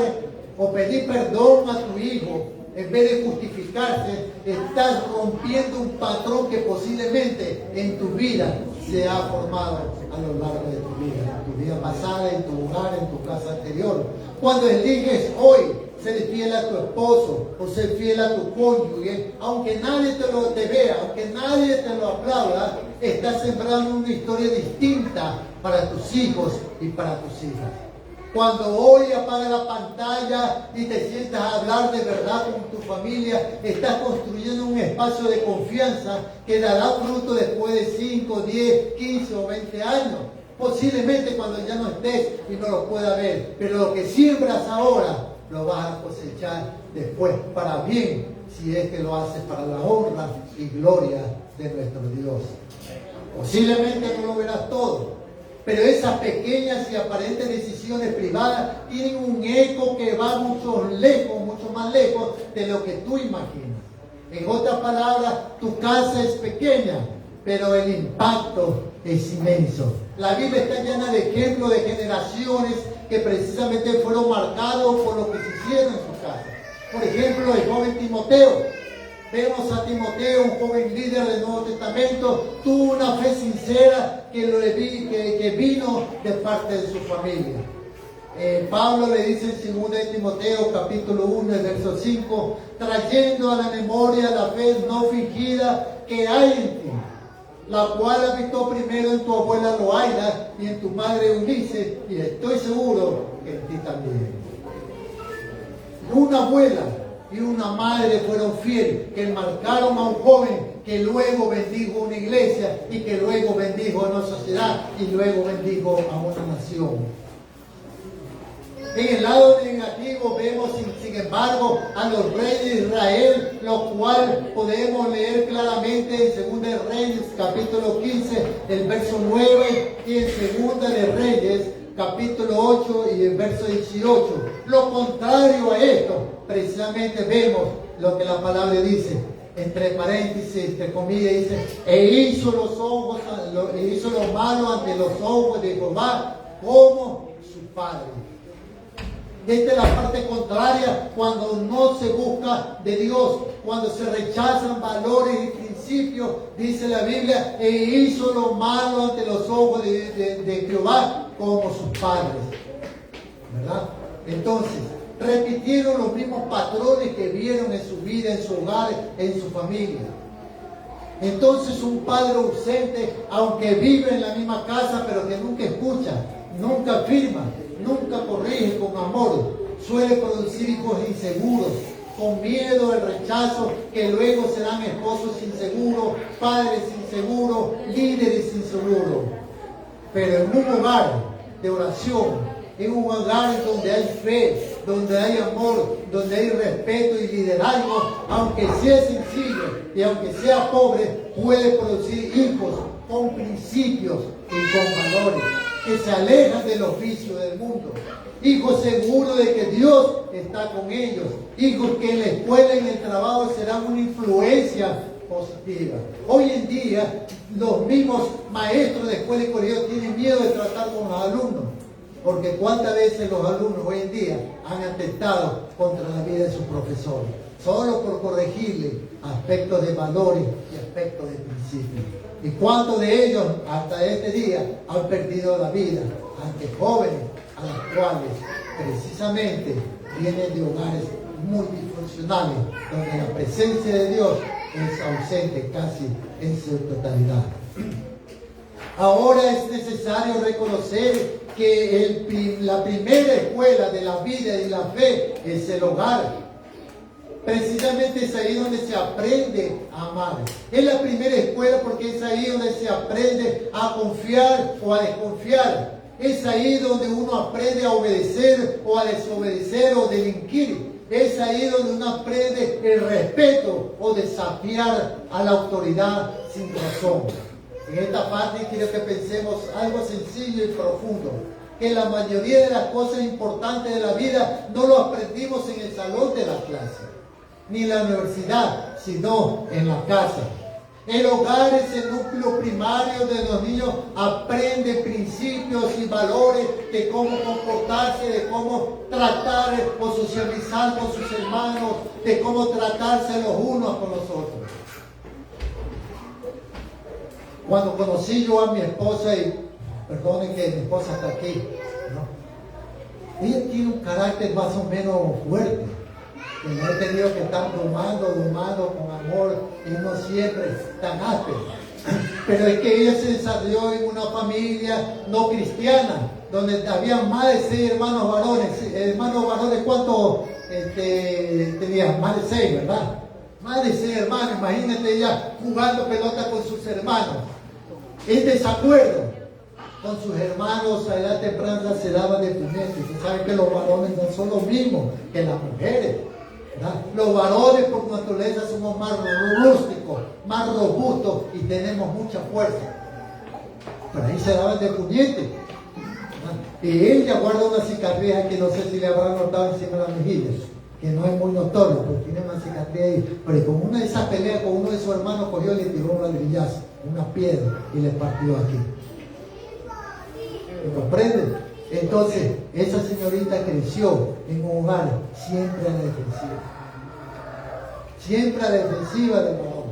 o pedir perdón a tu hijo, en vez de justificarse, estás rompiendo un patrón que posiblemente en tu vida se ha formado a lo largo de tu vida, en tu vida pasada, en tu hogar, en tu casa anterior. Cuando eliges hoy ser fiel a tu esposo o ser fiel a tu cónyuge, aunque nadie te vea, aunque nadie te lo aplauda, estás sembrando una historia distinta para tus hijos y para tus hijas. Cuando hoy apagas la pantalla y te sientas a hablar de verdad con tu familia, estás construyendo un espacio de confianza que dará fruto después de 5, 10, 15 o 20 años. Posiblemente cuando ya no estés y no lo puedas ver. Pero lo que siembras ahora lo vas a cosechar después para bien, si es que lo haces para la honra y gloria de nuestro Dios. Posiblemente no lo verás todo, pero esas pequeñas y aparentes decisiones privadas tienen un eco que va mucho más lejos de lo que tú imaginas. En otras palabras, tu casa es pequeña, pero el impacto es inmenso. La Biblia está llena de ejemplos de generaciones que precisamente fueron marcados por lo que se hicieron en su casa. Por ejemplo, el joven Timoteo. Vemos a Timoteo, un joven líder del Nuevo Testamento, tuvo una fe sincera que vino de parte de su familia. Pablo le dice en 2 de Timoteo capítulo 1, el verso 5, trayendo a la memoria la fe no fingida que hay en ti, la cual habitó primero en tu abuela Loaida y en tu madre Eunice, y estoy seguro que en ti también. Una abuela y una madre fueron fieles, que marcaron a un joven que luego bendijo una iglesia y que luego bendijo a una sociedad y luego bendijo a una nación. En el lado negativo vemos, sin embargo, a los reyes de Israel, lo cual podemos leer claramente en 2 de Reyes, capítulo 15, el verso 9, y en 2 de Reyes, capítulo 8 y el verso 18. Lo contrario a esto, precisamente vemos lo que la palabra dice, entre paréntesis, entre comillas, dice, hizo lo malo ante los ojos de Jehová como su padre. Esta es la parte contraria, cuando no se busca de Dios, cuando se rechazan valores y principios, dice la Biblia, hizo lo malo ante los ojos de Jehová como sus padres, ¿verdad? Entonces, repitieron los mismos patrones que vieron en su vida, en su hogar, en su familia. Entonces, un padre ausente, aunque vive en la misma casa, pero que nunca escucha, nunca afirma, nunca corrige con amor, suele producir hijos inseguros, con miedo al rechazo, que luego serán esposos inseguros, padres inseguros, líderes inseguros. Pero en un hogar de oración, en un hogar donde hay fe, donde hay amor, donde hay respeto y liderazgo, aunque sea sencillo y aunque sea pobre, puede producir hijos con principios y con valores, que se alejan de los vicios del mundo. Hijos seguros de que Dios está con ellos. Hijos que en la escuela y en el trabajo serán una influencia positiva. Hoy en día, los mismos maestros de escuela y colegio tienen miedo de tratar con los alumnos. Porque cuántas veces los alumnos hoy en día han atentado contra la vida de sus profesores, solo por corregirle aspectos de valores y aspectos de principios. Y cuántos de ellos hasta este día han perdido la vida ante jóvenes a los cuales precisamente vienen de hogares muy disfuncionales, donde la presencia de Dios es ausente casi en su totalidad. Ahora es necesario reconocer que la primera escuela de la vida y la fe es el hogar. Precisamente es ahí donde se aprende a amar. Es la primera escuela porque es ahí donde se aprende a confiar o a desconfiar. Es ahí donde uno aprende a obedecer o a desobedecer o delinquir. Es ahí donde uno aprende el respeto o desafiar a la autoridad sin razón. En esta parte quiero que pensemos algo sencillo y profundo. Que la mayoría de las cosas importantes de la vida no lo aprendimos en el salón de la clase, ni en la universidad, sino en la casa. El hogar es el núcleo primario de los niños, aprende principios y valores de cómo comportarse, de cómo tratar o socializar con sus hermanos, de cómo tratarse los unos con los otros. Cuando conocí yo a mi esposa, y perdonen que mi esposa está aquí, ¿no? Ella tiene un carácter más o menos fuerte, que me he tenido que estar domando con amor, y no siempre tan áspero. Pero es que ella se desarrolló en una familia no cristiana, donde había más de 6 hermanos varones. Hermanos varones, ¿cuántos tenían? Más de 6, ¿verdad? Más de 6 hermanos, imagínate ella jugando pelota con sus hermanos. En desacuerdo con sus hermanos a edad temprana se daban de puñetes. Ustedes saben que los varones no son los mismos que las mujeres, ¿verdad? Los varones por naturaleza somos más rústicos, más robustos y tenemos mucha fuerza. Pero ahí se daban de puñetes. Y ella guarda una cicatriz que no sé si le habrán notado encima de las mejillas, que no es muy notorio, porque tiene una cicatriz ahí. Pero con una de esas peleas con uno de sus hermanos cogió y le tiró un ladrillazo, una piedra, y le partió aquí. ¿Me comprenden? Entonces, esa señorita creció en un hogar siempre a la defensiva. siempre a la defensiva del varón.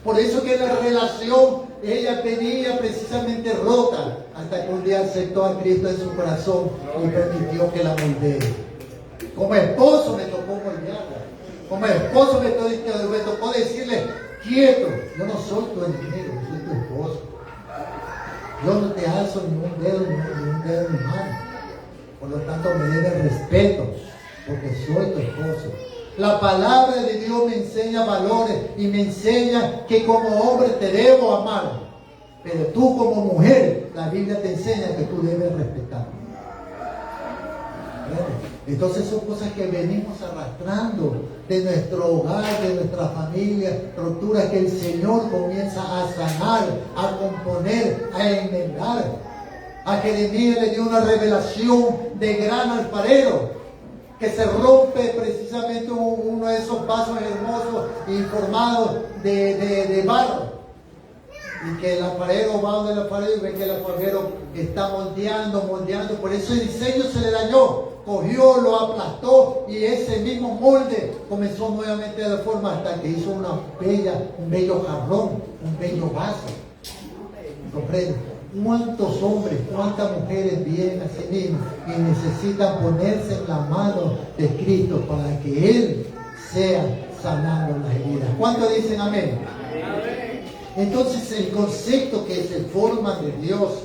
Por eso que la relación, ella venía precisamente rota, hasta que un día aceptó a Cristo en su corazón y permitió que la moldee. Como esposo me tocó moldearla. Como esposo me tocó decirle, quieto, yo no soy tu enemigo, yo soy tu esposo. Yo no te alzo ni un dedo en mi mano. Por lo tanto, me debes respeto, porque soy tu esposo. La palabra de Dios me enseña valores y me enseña que como hombre te debo amar. Pero tú como mujer, la Biblia te enseña que tú debes respetar. Entonces son cosas que venimos arrastrando de nuestro hogar, de nuestra familia, rupturas que el Señor comienza a sanar, a componer, a enmendar. A Jeremías le dio una revelación de gran alfarero, que se rompe precisamente uno de esos vasos hermosos y formados de barro. Y que el alfarero va donde el alfarero y ve que el alfarero está moldeando. Por eso el diseño se le dañó. Cogió, lo aplastó y ese mismo molde comenzó nuevamente a dar forma hasta que hizo un bello jarrón, un bello vaso. ¿Comprende? ¿Cuántos hombres, cuántas mujeres vienen a sí mismos y necesitan ponerse en la mano de Cristo para que Él sea sanando las heridas? ¿Cuántos dicen amén? Entonces el concepto que se forma de Dios,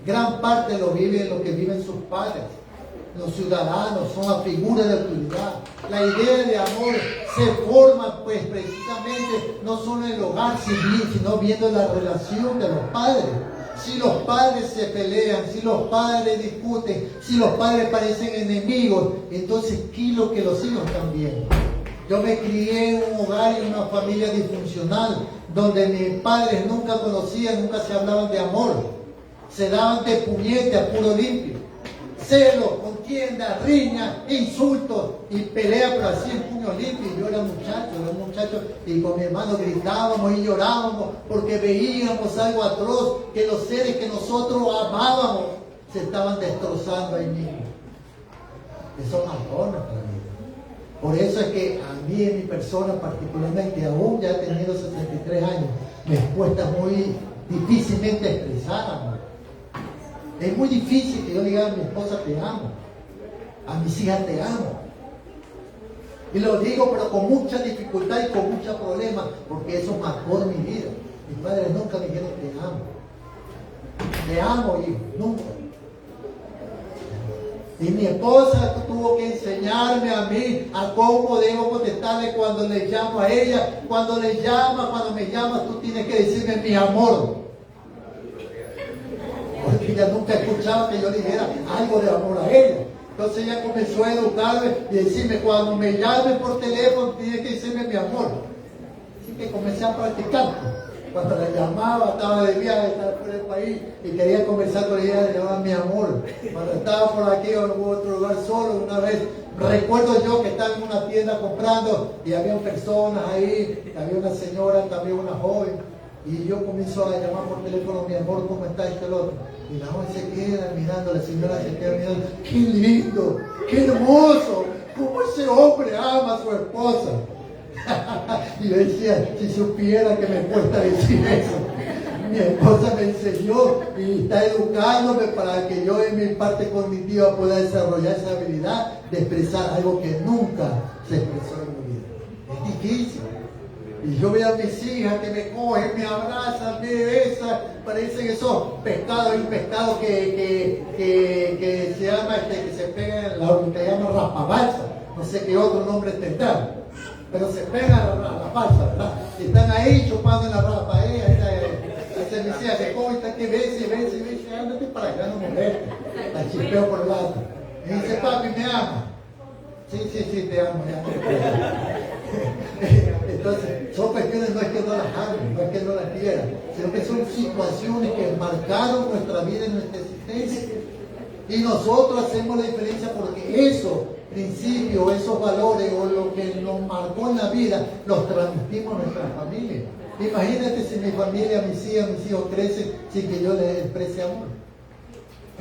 gran parte lo viven lo que viven sus padres. Los ciudadanos son la figura de autoridad. La idea de amor se forma pues precisamente no solo en el hogar civil, sino viendo la relación de los padres. Si los padres se pelean, si los padres discuten, si los padres parecen enemigos, entonces ¿qué es lo que los hijos también? Yo me crié en un hogar y una familia disfuncional, donde mis padres nunca conocían, nunca se hablaban de amor. Se daban de puñete a puro limpio. Celos, contienda, riña, insultos y pelea, pero así en puño limpio. Yo era un muchacho y con mi hermano gritábamos y llorábamos porque veíamos algo atroz, que los seres que nosotros amábamos se estaban destrozando ahí mismo. Eso marcó nuestra vida. Por eso es que a mí, en mi persona particularmente, aún ya teniendo 63 años, me cuesta muy difícilmente expresar amor. Es muy difícil que yo diga a mi esposa te amo, a mis hijas te amo. Y lo digo pero con mucha dificultad y con mucho problema, porque eso marcó mi vida. Mis padres nunca me dijeron te amo hijo, nunca. Y mi esposa tuvo que enseñarme a mí a cómo debo contestarle cuando le llamo a ella. Cuando me llamas, tú tienes que decirme mi amor. Porque ella nunca escuchaba que yo dijera algo de amor a ella. Entonces ella comenzó a educarme y decirme, cuando me llames por teléfono, tienes que decirme mi amor. Así que comencé a practicar. Cuando la llamaba, estaba de viaje, estaba por el país y quería conversar con ella, le llamaba mi amor. Cuando estaba por aquí o en otro lugar solo, una vez, recuerdo yo que estaba en una tienda comprando y había personas ahí, había una señora, también una joven. Y yo comienzo a llamar por teléfono, mi amor, ¿cómo está este otro? Y la joven se queda mirando, la señora se queda mirando, ¡qué lindo! ¡Qué hermoso! ¿Cómo ese hombre ama a su esposa? Y yo decía, si supiera que me cuesta decir eso. Mi esposa me enseñó y está educándome para que yo en mi parte cognitiva pueda desarrollar esa habilidad de expresar algo que nunca se expresó en mi vida. Es difícil. Y yo veo a mis hijas que me cogen, me abrazan, me besan, parecen esos pescados, hay un pescado que se llama, que se pega en la que se llama raspabalsa, no sé qué otro nombre tendrá, pero se pega a la balsa, ¿verdad? Y están ahí chupando en la raspa, esa mis hijas se cogen, está que bese, ándate para acá, no moverte, la chispeo por el lado. Y dice, papi, ¿me ama? Sí, te amo, ya. Entonces, son cuestiones, no es que no las amen, no es que no las quieran, sino que son situaciones que marcaron nuestra vida y nuestra existencia. Y nosotros hacemos la diferencia porque esos principios, esos valores o lo que nos marcó en la vida, los transmitimos a nuestra familia. Imagínate si mi familia, mis hijos crecen sin que yo les exprese amor.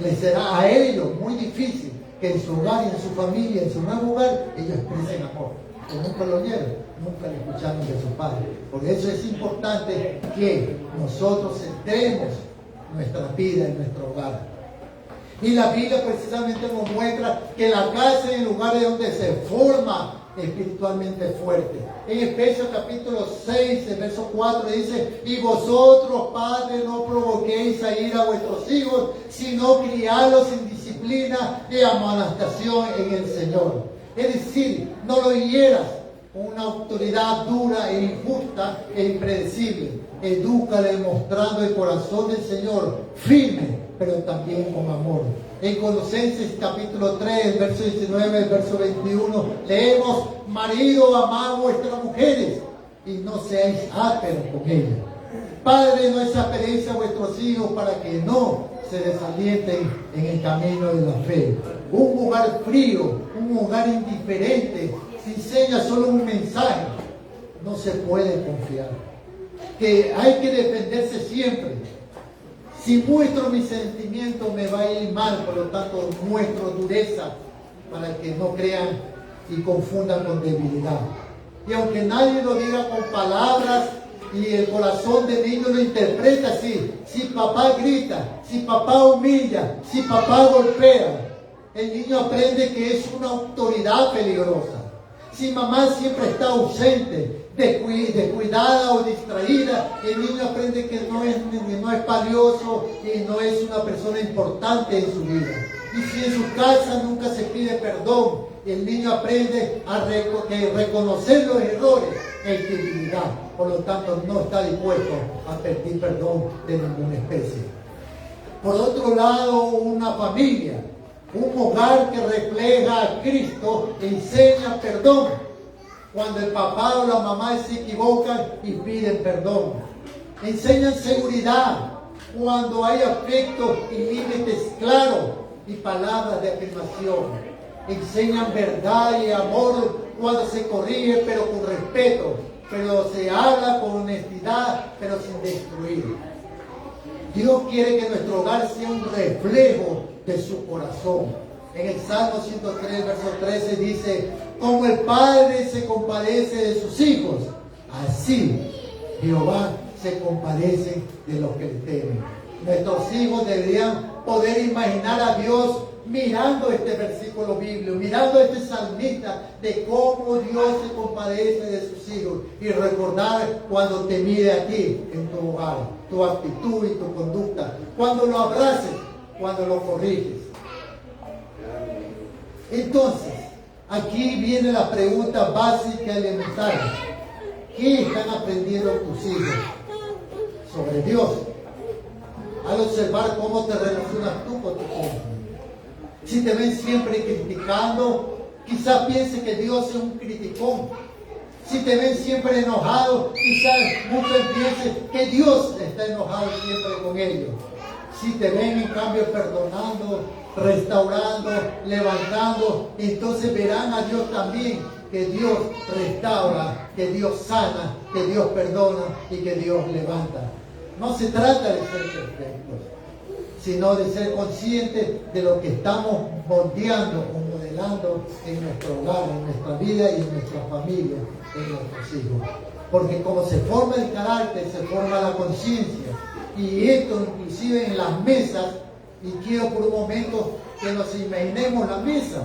Les será a ellos muy difícil que en su hogar y en su familia, en su nuevo hogar, ellos expresen amor. Como un pelonero. nunca le escucharon de su padre. Por eso es importante que nosotros centremos nuestra vida en nuestro hogar. Y la Biblia precisamente nos muestra que la casa es el lugar de donde se forma espiritualmente fuerte. En Efesios capítulo 6, el verso 4 dice: y vosotros, padres, no provoquéis a ir a vuestros hijos, sino criadlos en disciplina y amonestación en el Señor. Es decir, no lo hieras con una autoridad dura e injusta e impredecible. Edúcale mostrando el corazón del Señor firme, pero también con amor. En Colosenses capítuel 3, el verso 19, el verso 21, leemos: marido, amad a vuestras mujeres y no seáis ásperos con ellas. Padre, no exasperéis a vuestros hijos para que no se desalienten en el camino de la fe. Un hogar frío, un hogar indiferente, si enseña solo un mensaje, no se puede confiar. Que hay que defenderse siempre. Si muestro mi sentimiento me va a ir mal, por lo tanto muestro dureza para que no crean y confundan con debilidad. Y aunque nadie lo diga con palabras y el corazón del niño lo interpreta así, si papá grita, si papá humilla, si papá golpea, el niño aprende que es una autoridad peligrosa. Si mamá siempre está ausente, descuidada o distraída, el niño aprende que no es valioso y no es una persona importante en su vida. Y si en su casa nunca se pide perdón, el niño aprende a reconocer los errores es debilidad. Por lo tanto, no está dispuesto a pedir perdón de ninguna especie. Por otro lado, una familia, un hogar que refleja a Cristo, enseña perdón. Cuando el papá o la mamá se equivocan y piden perdón. Enseñan seguridad cuando hay afecto y límites claros y palabras de afirmación. Enseñan verdad y amor cuando se corrige, pero con respeto, pero se habla con honestidad, pero sin destruir. Dios quiere que nuestro hogar sea un reflejo de su corazón. En el Salmo 103, verso 13 dice: como el Padre se compadece de sus hijos, así Jehová se compadece de los que le temen. Nuestros hijos deberían poder imaginar a Dios mirando este versículo bíblico, mirando a este salmista, de cómo Dios se compadece de sus hijos, y recordar cuando te mire a ti en tu hogar, tu actitud y tu conducta, cuando lo abraces, cuando lo corriges. Entonces, aquí viene la pregunta básica elemental: ¿qué están aprendiendo tus hijos sobre Dios? Al observar cómo te relacionas tú con tu cónyuge. Si te ven siempre criticando, quizás piense que Dios es un criticón. Si te ven siempre enojado, quizás muchos piensen que Dios está enojado siempre con ellos. Si te ven en cambio perdonando, restaurando, levantando, entonces verán a Dios también, que Dios restaura, que Dios sana, que Dios perdona y que Dios levanta. No se trata de ser perfectos, sino de ser conscientes de lo que estamos moldeando o modelando en nuestro hogar, en nuestra vida y en nuestra familia, en nuestros hijos. Porque como se forma el carácter, se forma la conciencia. Y esto inclusive en las mesas, y quiero por un momento que nos imaginemos la mesa.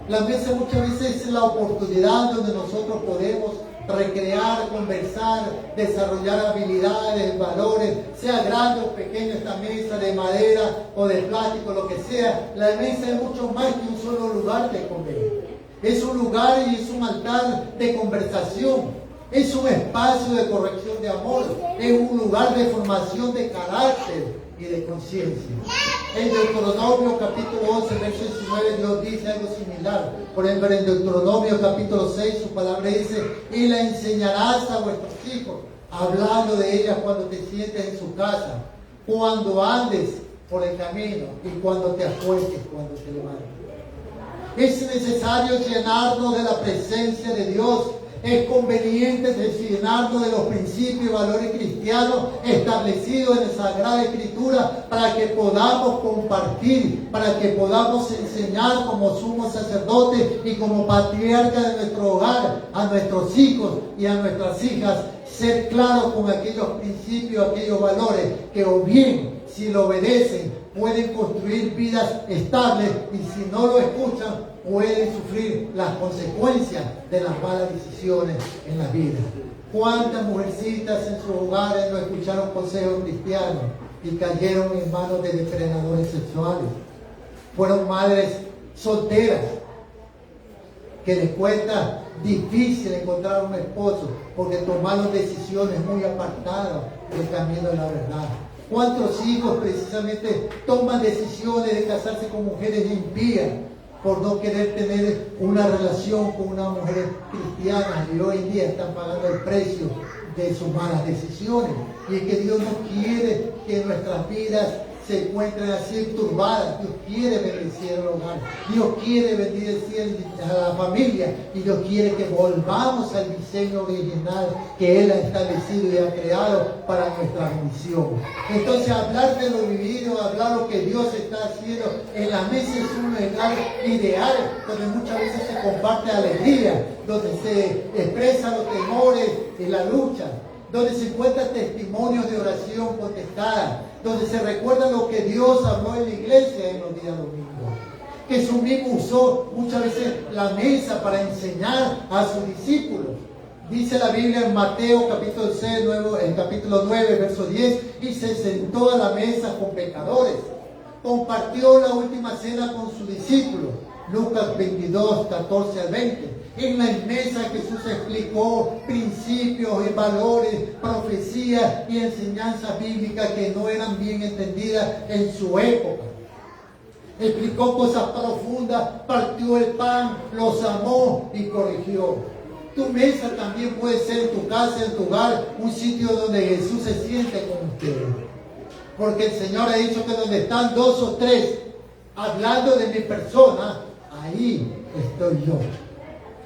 La mesa muchas veces es la oportunidad donde nosotros podemos recrear, conversar, desarrollar habilidades, valores, sea grande o pequeña esta mesa de madera o de plástico, lo que sea. La mesa es mucho más que un solo lugar de comer. Es un lugar y es un altar de conversación. Es un espacio de corrección de amor. Es un lugar de formación de carácter y de conciencia. En Deuteronomio capítulo 11, verso 19, Dios dice algo similar. Por ejemplo, en Deuteronomio capítulo 6, su palabra dice: y la enseñarás a vuestros hijos, hablando de ella cuando te sientes en su casa, cuando andes por el camino y cuando te acuestes, cuando te levantes. Es necesario llenarnos de la presencia de Dios Es conveniente llenarnos de los principios y valores cristianos establecidos en la Sagrada Escritura para que podamos compartir, para que podamos enseñar como sumo sacerdote y como patriarca de nuestro hogar a nuestros hijos y a nuestras hijas, ser claros con aquellos principios, aquellos valores que o bien si lo obedecen pueden construir vidas estables y si no lo escuchan pueden sufrir las consecuencias de las malas decisiones en la vida. ¿Cuántas mujercitas en sus hogares no escucharon consejos cristianos y cayeron en manos de depredadores sexuales? Fueron madres solteras que les cuesta difícil encontrar un esposo porque tomaron decisiones muy apartadas del camino de la verdad. ¿Cuántos hijos precisamente toman decisiones de casarse con mujeres impías por no querer tener una relación con una mujer cristiana y hoy en día están pagando el precio de sus malas decisiones? Y es que Dios no quiere que nuestras vidas se encuentren así turbadas. Dios quiere bendecir el hogar, Dios quiere bendecir a la familia y Dios quiere que volvamos al diseño original que Él ha establecido y ha creado para nuestra bendición. Entonces hablar de lo vivido, hablar lo que Dios está haciendo en la mesa es un lugar ideal donde muchas veces se comparte alegría, donde se expresan los temores y la lucha, donde se encuentran testimonios de oración contestada, donde se recuerda lo que Dios habló en la iglesia en los días domingos. Jesús mismo usó muchas veces la mesa para enseñar a sus discípulos. Dice la Biblia en Mateo capítulo 6, capítulo 9, verso 10, y se sentó a la mesa con pecadores. Compartió la última cena con sus discípulos. Lucas 22, 14 al 20. En la mesa Jesús explicó principios y valores, profecías y enseñanzas bíblicas que no eran bien entendidas en su época. Explicó cosas profundas, partió el pan, los amó y corrigió. Tu mesa también puede ser en tu casa, en tu hogar, un sitio donde Jesús se siente con ustedes. Porque el Señor ha dicho que donde están dos o tres hablando de mi persona, ahí estoy yo.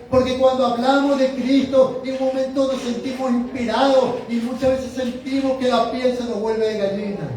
Porque cuando hablamos de Cristo, en un momento nos sentimos inspirados y muchas veces sentimos que la piel se nos vuelve de gallina.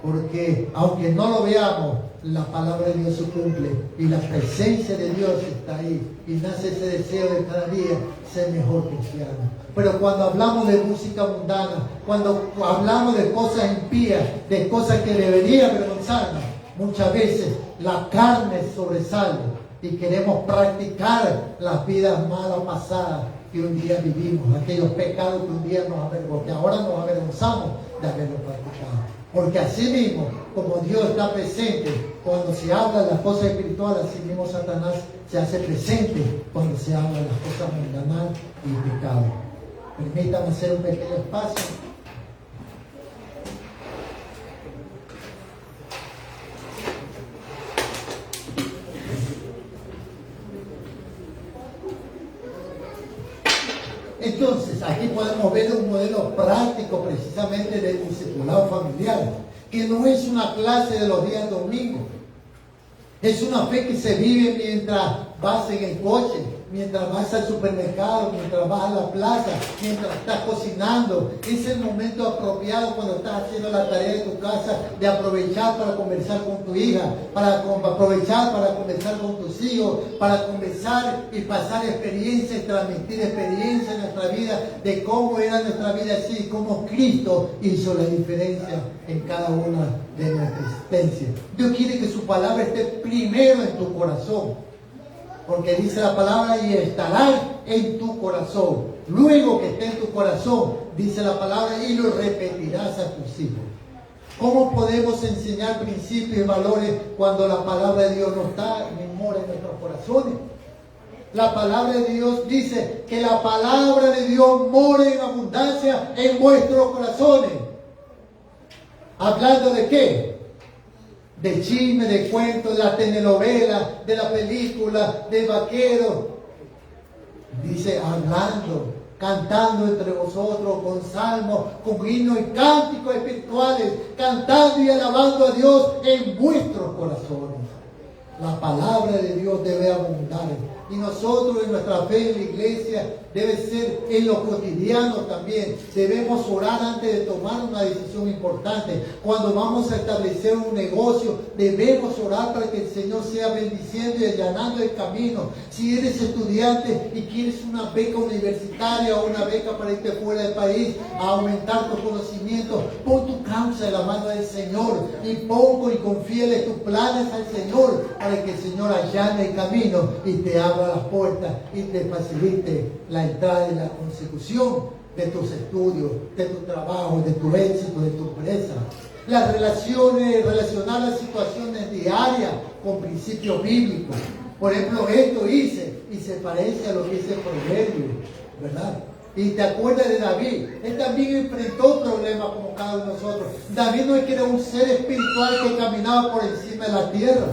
Porque aunque no lo veamos, la palabra de Dios se cumple y la presencia de Dios está ahí. Y nace ese deseo de cada día ser mejor cristiano. Pero cuando hablamos de música mundana, cuando hablamos de cosas impías, de cosas que deberían avergonzarnos, muchas veces la carne sobresale. Y queremos practicar las vidas malas pasadas que un día vivimos, aquellos pecados que un día que ahora nos avergonzamos de haberlos practicado. Porque así mismo, como Dios está presente cuando se habla de las cosas espirituales, así mismo Satanás se hace presente cuando se habla de las cosas mundanas y pecados. Permítame hacer un pequeño espacio. Entonces, aquí podemos ver un modelo práctico precisamente del discipulado familiar, que no es una clase de los días domingos. Es una fe que se vive mientras vas en el coche, mientras vas al supermercado, mientras vas a la plaza, mientras estás cocinando. Es el momento apropiado cuando estás haciendo la tarea de tu casa de aprovechar para conversar con tu hija, para aprovechar para conversar con tus hijos, para conversar y pasar experiencias, transmitir experiencias en nuestra vida de cómo era nuestra vida así, cómo Cristo hizo la diferencia en cada una de nuestra existencia. Dios quiere que su palabra esté primero en tu corazón. Porque dice la palabra, y estará en tu corazón. Luego que esté en tu corazón, dice la palabra, y lo repetirás a tus hijos. ¿Cómo podemos enseñar principios y valores cuando la palabra de Dios no está ni mora en nuestros corazones? La palabra de Dios dice que la palabra de Dios mora en abundancia en vuestros corazones. ¿Hablando de qué? De chisme, de cuentos, de la telenovela, de la película, de vaqueros. Dice, hablando, cantando entre vosotros con salmos, con himnos y cánticos espirituales, cantando y alabando a Dios en vuestros corazones. La palabra de Dios debe abundar Y nosotros en nuestra fe en la iglesia debe ser en lo cotidiano también. Debemos orar antes de tomar una decisión importante. Cuando vamos a establecer un negocio, debemos orar para que el Señor sea bendiciendo y allanando el camino. Si eres estudiante y quieres una beca universitaria o una beca para irte fuera del país, a aumentar tus conocimientos, pon tu causa en la mano del Señor y pongo y confíale tus planes al Señor para que el Señor allane el camino y te abra las puertas y te facilite la entrada y la consecución de tus estudios, de tu trabajo, de tu éxito, de tu empresa. Las relaciones, relacionar las situaciones diarias con principios bíblicos. Por ejemplo, esto hice y se parece a lo que dice el proverbio, ¿verdad? Y te acuerdas de David. Él también enfrentó problemas como cada uno de nosotros. David no es que era un ser espiritual que caminaba por encima de la tierra.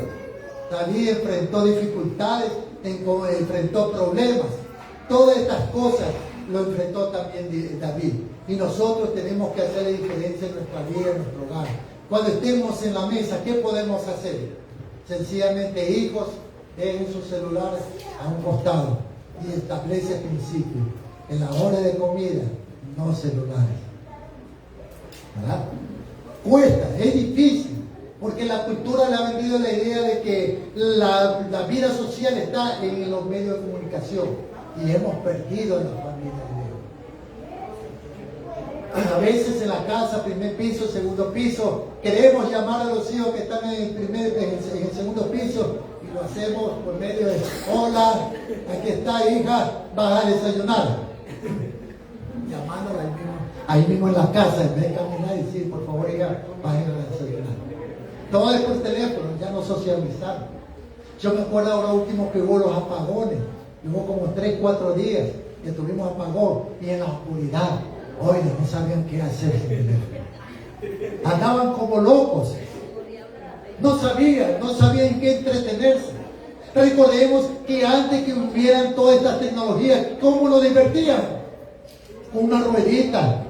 David enfrentó dificultades, enfrentó problemas. Todas estas cosas lo enfrentó también David. Y nosotros tenemos que hacer la diferencia en nuestra vida, en nuestro hogar. Cuando estemos en la mesa, ¿qué podemos hacer? Sencillamente, hijos, dejen sus celulares a un costado y establece principios. En la hora de comida, no celulares. ¿Verdad? Cuesta, es difícil, porque la cultura le ha vendido la idea de que la vida social está en los medios de comunicación y hemos perdido en la familia de Dios. A veces en la casa, primer piso, segundo piso, queremos llamar a los hijos que están en el segundo piso y lo hacemos por medio de: hola, aquí está, hija, vas a desayunar. Llamándola ahí mismo en la casa, en vez de caminar y decir: por favor, hija, vayan a desayunar. Todo es por teléfono, ya no socializar. Yo me acuerdo ahora último que hubo los apagones. Hubo como 3-4 días que tuvimos apagón y en la oscuridad. Oiga, no sabían qué hacer. Andaban como locos. No sabían en qué entretenerse. Recordemos que antes que hubieran todas estas tecnologías, ¿cómo lo divertían? Con una ruedita.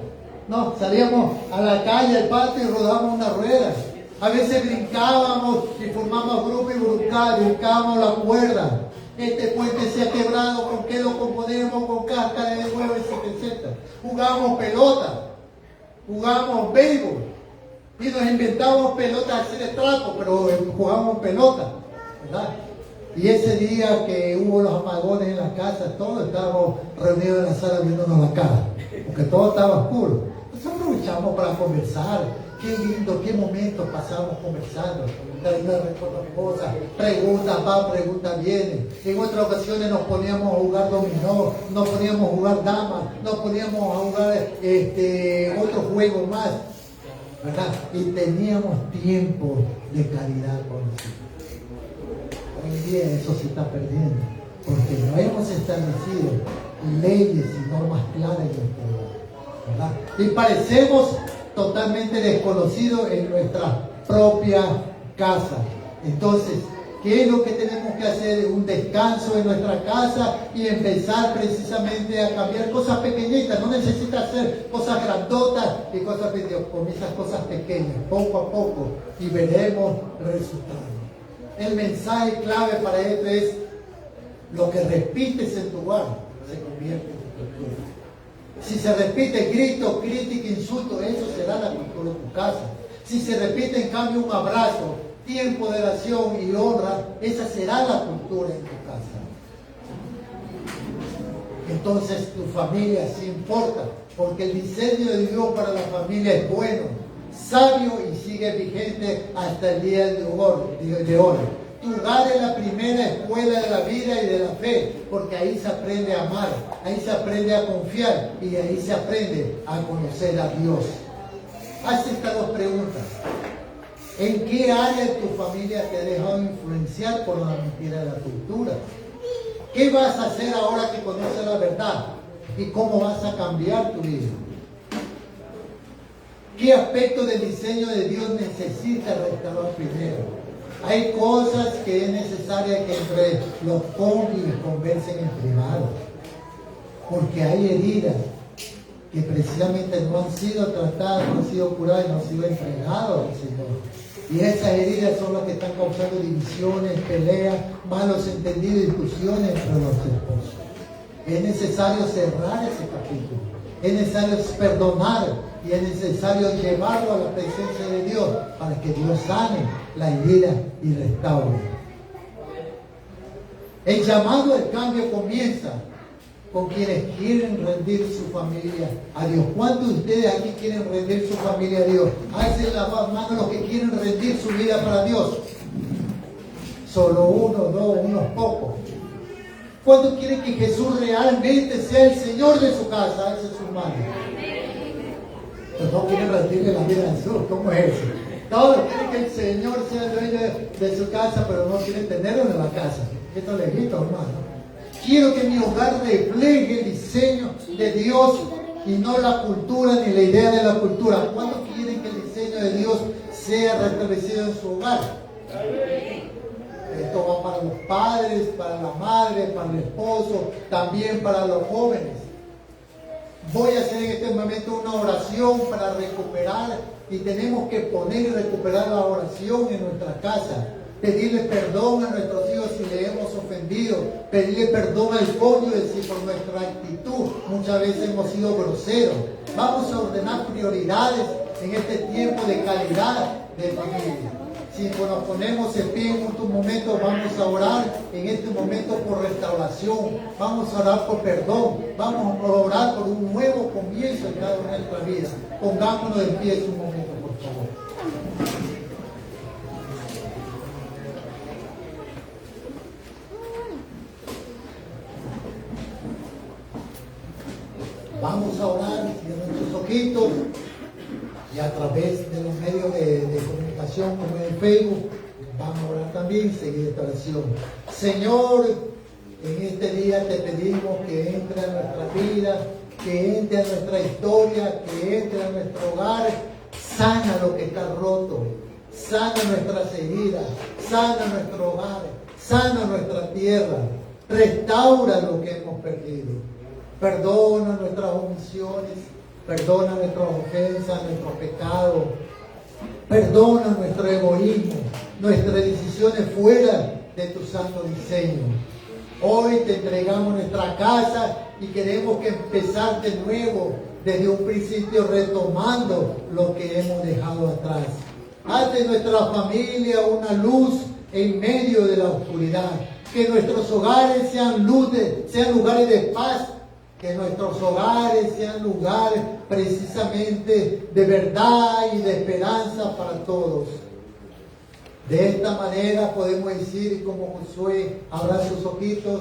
No, salíamos a la calle, al patio y rodábamos una rueda. A veces brincábamos y formábamos grupos y brincábamos la cuerda. Este puente se ha quebrado, ¿con qué lo componemos? Con cáscara de huevo, etc. Jugábamos pelota, jugábamos béisbol y nos inventábamos pelotas así de trapo, pero jugábamos pelota, ¿verdad? Y ese día que hubo los apagones en la casa, todos estábamos reunidos en la sala viéndonos la cara, porque todo estaba oscuro. Entonces aprovechamos para conversar. Qué lindo, qué momentos pasamos conversando, cosas, preguntas va, preguntas vienen. En otras ocasiones nos poníamos a jugar dominó, nos poníamos a jugar damas, nos poníamos a jugar otro juego más, ¿verdad? Y teníamos tiempo de calidad con nosotros. Hoy en día eso se está perdiendo, porque no hemos establecido leyes y normas claras en nuestro hogar, ¿verdad? Y parecemos totalmente desconocidos en nuestra propia casa. Entonces, ¿qué es lo que tenemos que hacer? Un descanso en nuestra casa y empezar precisamente a cambiar cosas pequeñitas. No necesita hacer cosas grandotas y cosas pequeñas, con esas cosas pequeñas, poco a poco, y veremos resultados. El mensaje clave para esto es: lo que repites en tu hogar se convierte en tu cultura. Si se repite grito, crítica, insulto, eso será la cultura de tu casa. Si se repite en cambio un abrazo, tiempo de oración y honra, esa será la cultura en tu casa. Entonces tu familia sí importa, porque el diseño de Dios para la familia es bueno, sabio y sigue vigente hasta el día de hoy. Tu hogar es la primera escuela de la vida y de la fe, porque ahí se aprende a amar, ahí se aprende a confiar y ahí se aprende a conocer a Dios. Haz estas dos preguntas. ¿En qué área de tu familia te ha dejado influenciar por la mentira de la cultura? ¿Qué vas a hacer ahora que conoces la verdad? ¿Y cómo vas a cambiar tu vida? ¿Qué aspecto del diseño de Dios necesita restaurar primero? Hay cosas que es necesaria que entre los cónyuges conversen en privado, porque hay heridas que precisamente no han sido tratadas, no han sido curadas y no han sido entregadas al Señor. Y esas heridas son las que están causando divisiones, peleas, malos entendidos y discusiones entre los esposos. Es necesario cerrar ese capítulo. Es necesario perdonar y es necesario llevarlo a la presencia de Dios para que Dios sane la herida y restaure. El llamado al cambio comienza con quienes quieren rendir su familia a Dios. ¿Cuántos de ustedes aquí quieren rendir su familia a Dios? Alcen la mano los que quieren rendir su vida para Dios. Solo uno, dos, unos pocos. ¿Cuántos quieren que Jesús realmente sea el Señor de su casa? Alcen sus manos. Pero no quieren rendirle la vida a Jesús. ¿Cómo es eso? Todos quieren que el Señor sea el dueño de su casa, pero no quieren tenerlo en la casa. Esto es lejito, hermano. Quiero que mi hogar refleje el diseño de Dios y no la cultura ni la idea de la cultura. ¿Cuántos quieren que el diseño de Dios sea restablecido en su hogar? Esto va para los padres, para la madre, para el esposo, también para los jóvenes. Voy a hacer en este momento una oración para recuperar y tenemos que poner y recuperar la oración en nuestra casa. Pedirle perdón a nuestros hijos si le hemos ofendido, pedirle perdón al cónyuge si por nuestra actitud muchas veces hemos sido groseros. Vamos a ordenar prioridades en este tiempo de calidad de familia. Si nos ponemos en pie en estos momentos, vamos a orar en este momento por restauración, vamos a orar por perdón, vamos a orar por un nuevo comienzo en cada una de nuestras vidas. Pongámonos en pie un momento, por favor. Vamos a orar de nuestros ojitos y a través de los medios de comunicación como el Facebook, vamos a orar también, seguir esta oración. Señor, en este día te pedimos que entre a nuestra vida, que entre a nuestra historia, que entre a nuestro hogar, sana lo que está roto, sana nuestras heridas, sana nuestro hogar, sana nuestra tierra, restaura lo que hemos perdido. Perdona nuestras omisiones, perdona nuestras ofensas, nuestros pecados, perdona nuestro egoísmo, nuestras decisiones fuera de tu santo diseño. Hoy te entregamos nuestra casa y queremos que empezar de nuevo, desde un principio retomando lo que hemos dejado atrás. Haz de nuestra familia una luz en medio de la oscuridad, que nuestros hogares sean lugares de paz, que nuestros hogares sean lugares precisamente de verdad y de esperanza para todos. De esta manera podemos decir como Josué, abran sus ojitos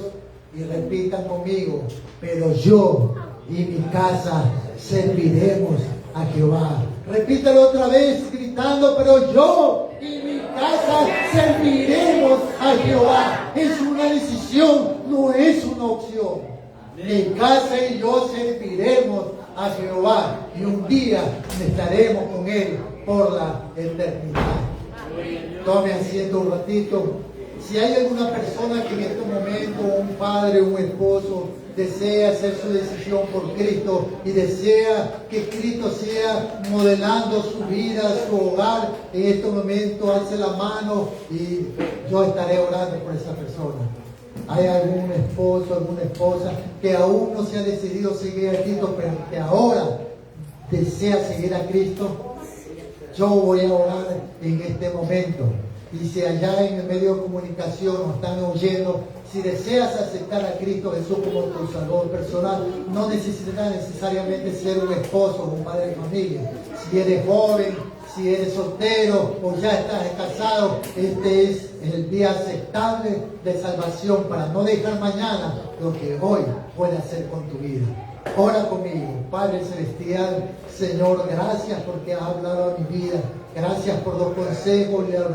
y repitan conmigo: pero yo y mi casa serviremos a Jehová. Repítalo otra vez gritando: pero yo y mi casa serviremos a Jehová. Es una decisión, no es una opción. Mi casa y yo serviremos a Jehová y un día estaremos con Él por la eternidad. Tome asiento un ratito. Si hay alguna persona que en este momento, un padre, un esposo, desea hacer su decisión por Cristo y desea que Cristo sea modelando su vida, su hogar, en este momento alce la mano y yo estaré orando por esa persona. Hay algún esposo, alguna esposa que aún no se ha decidido seguir a Cristo, pero que ahora desea seguir a Cristo. Yo voy a orar en este momento. Y si allá en el medio de comunicación nos están oyendo, si deseas aceptar a Cristo Jesús como tu Salvador personal, no necesitas necesariamente ser un esposo o un padre de familia. Si eres joven, si eres soltero o ya estás casado, este es el día aceptable de salvación para no dejar mañana lo que hoy puede hacer con tu vida. Ora conmigo. Padre Celestial, Señor, gracias porque has hablado a mi vida. Gracias por los consejos y la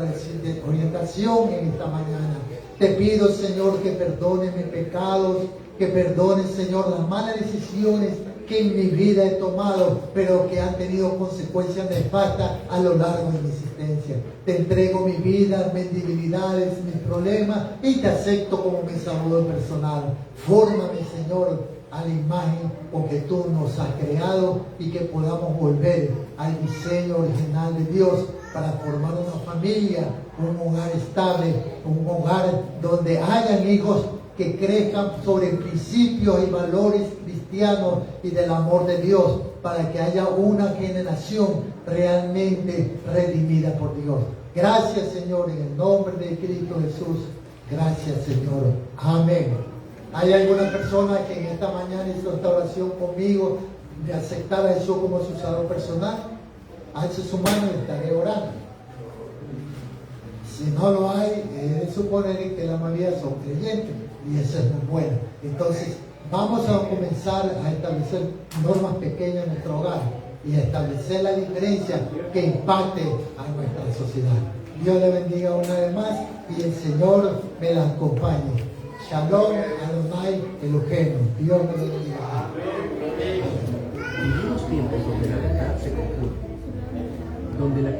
orientación en esta mañana. Te pido, Señor, que perdone mis pecados, que perdone, Señor, las malas decisiones que en mi vida he tomado, pero que han tenido consecuencias nefastas a lo largo de mi existencia. Te entrego mi vida, mis debilidades, mis problemas y te acepto como mi Salvador personal. Fórmame, Señor, a la imagen porque tú nos has creado y que podamos volver al diseño original de Dios para formar una familia, un hogar estable, un hogar donde hayan hijos que crezcan sobre principios y valores cristianos y del amor de Dios, para que haya una generación realmente redimida por Dios. Gracias, Señor, en el nombre de Cristo Jesús. Gracias, Señor. Amén. ¿Hay alguna persona que en esta mañana hizo esta oración conmigo de aceptar a Jesús como su salvador personal? Alce su mano y estaré orando. Si no lo hay, es de suponer que la mayoría son creyentes y eso es muy bueno. Entonces, vamos a comenzar a establecer normas pequeñas en nuestro hogar y a establecer la diferencia que impacte a nuestra sociedad. Dios le bendiga una vez más y el Señor me la acompañe. Shalom, Adonai, Elohenu. Dios me lo bendiga. Vivimos tiempos donde la verdad se confunde, donde la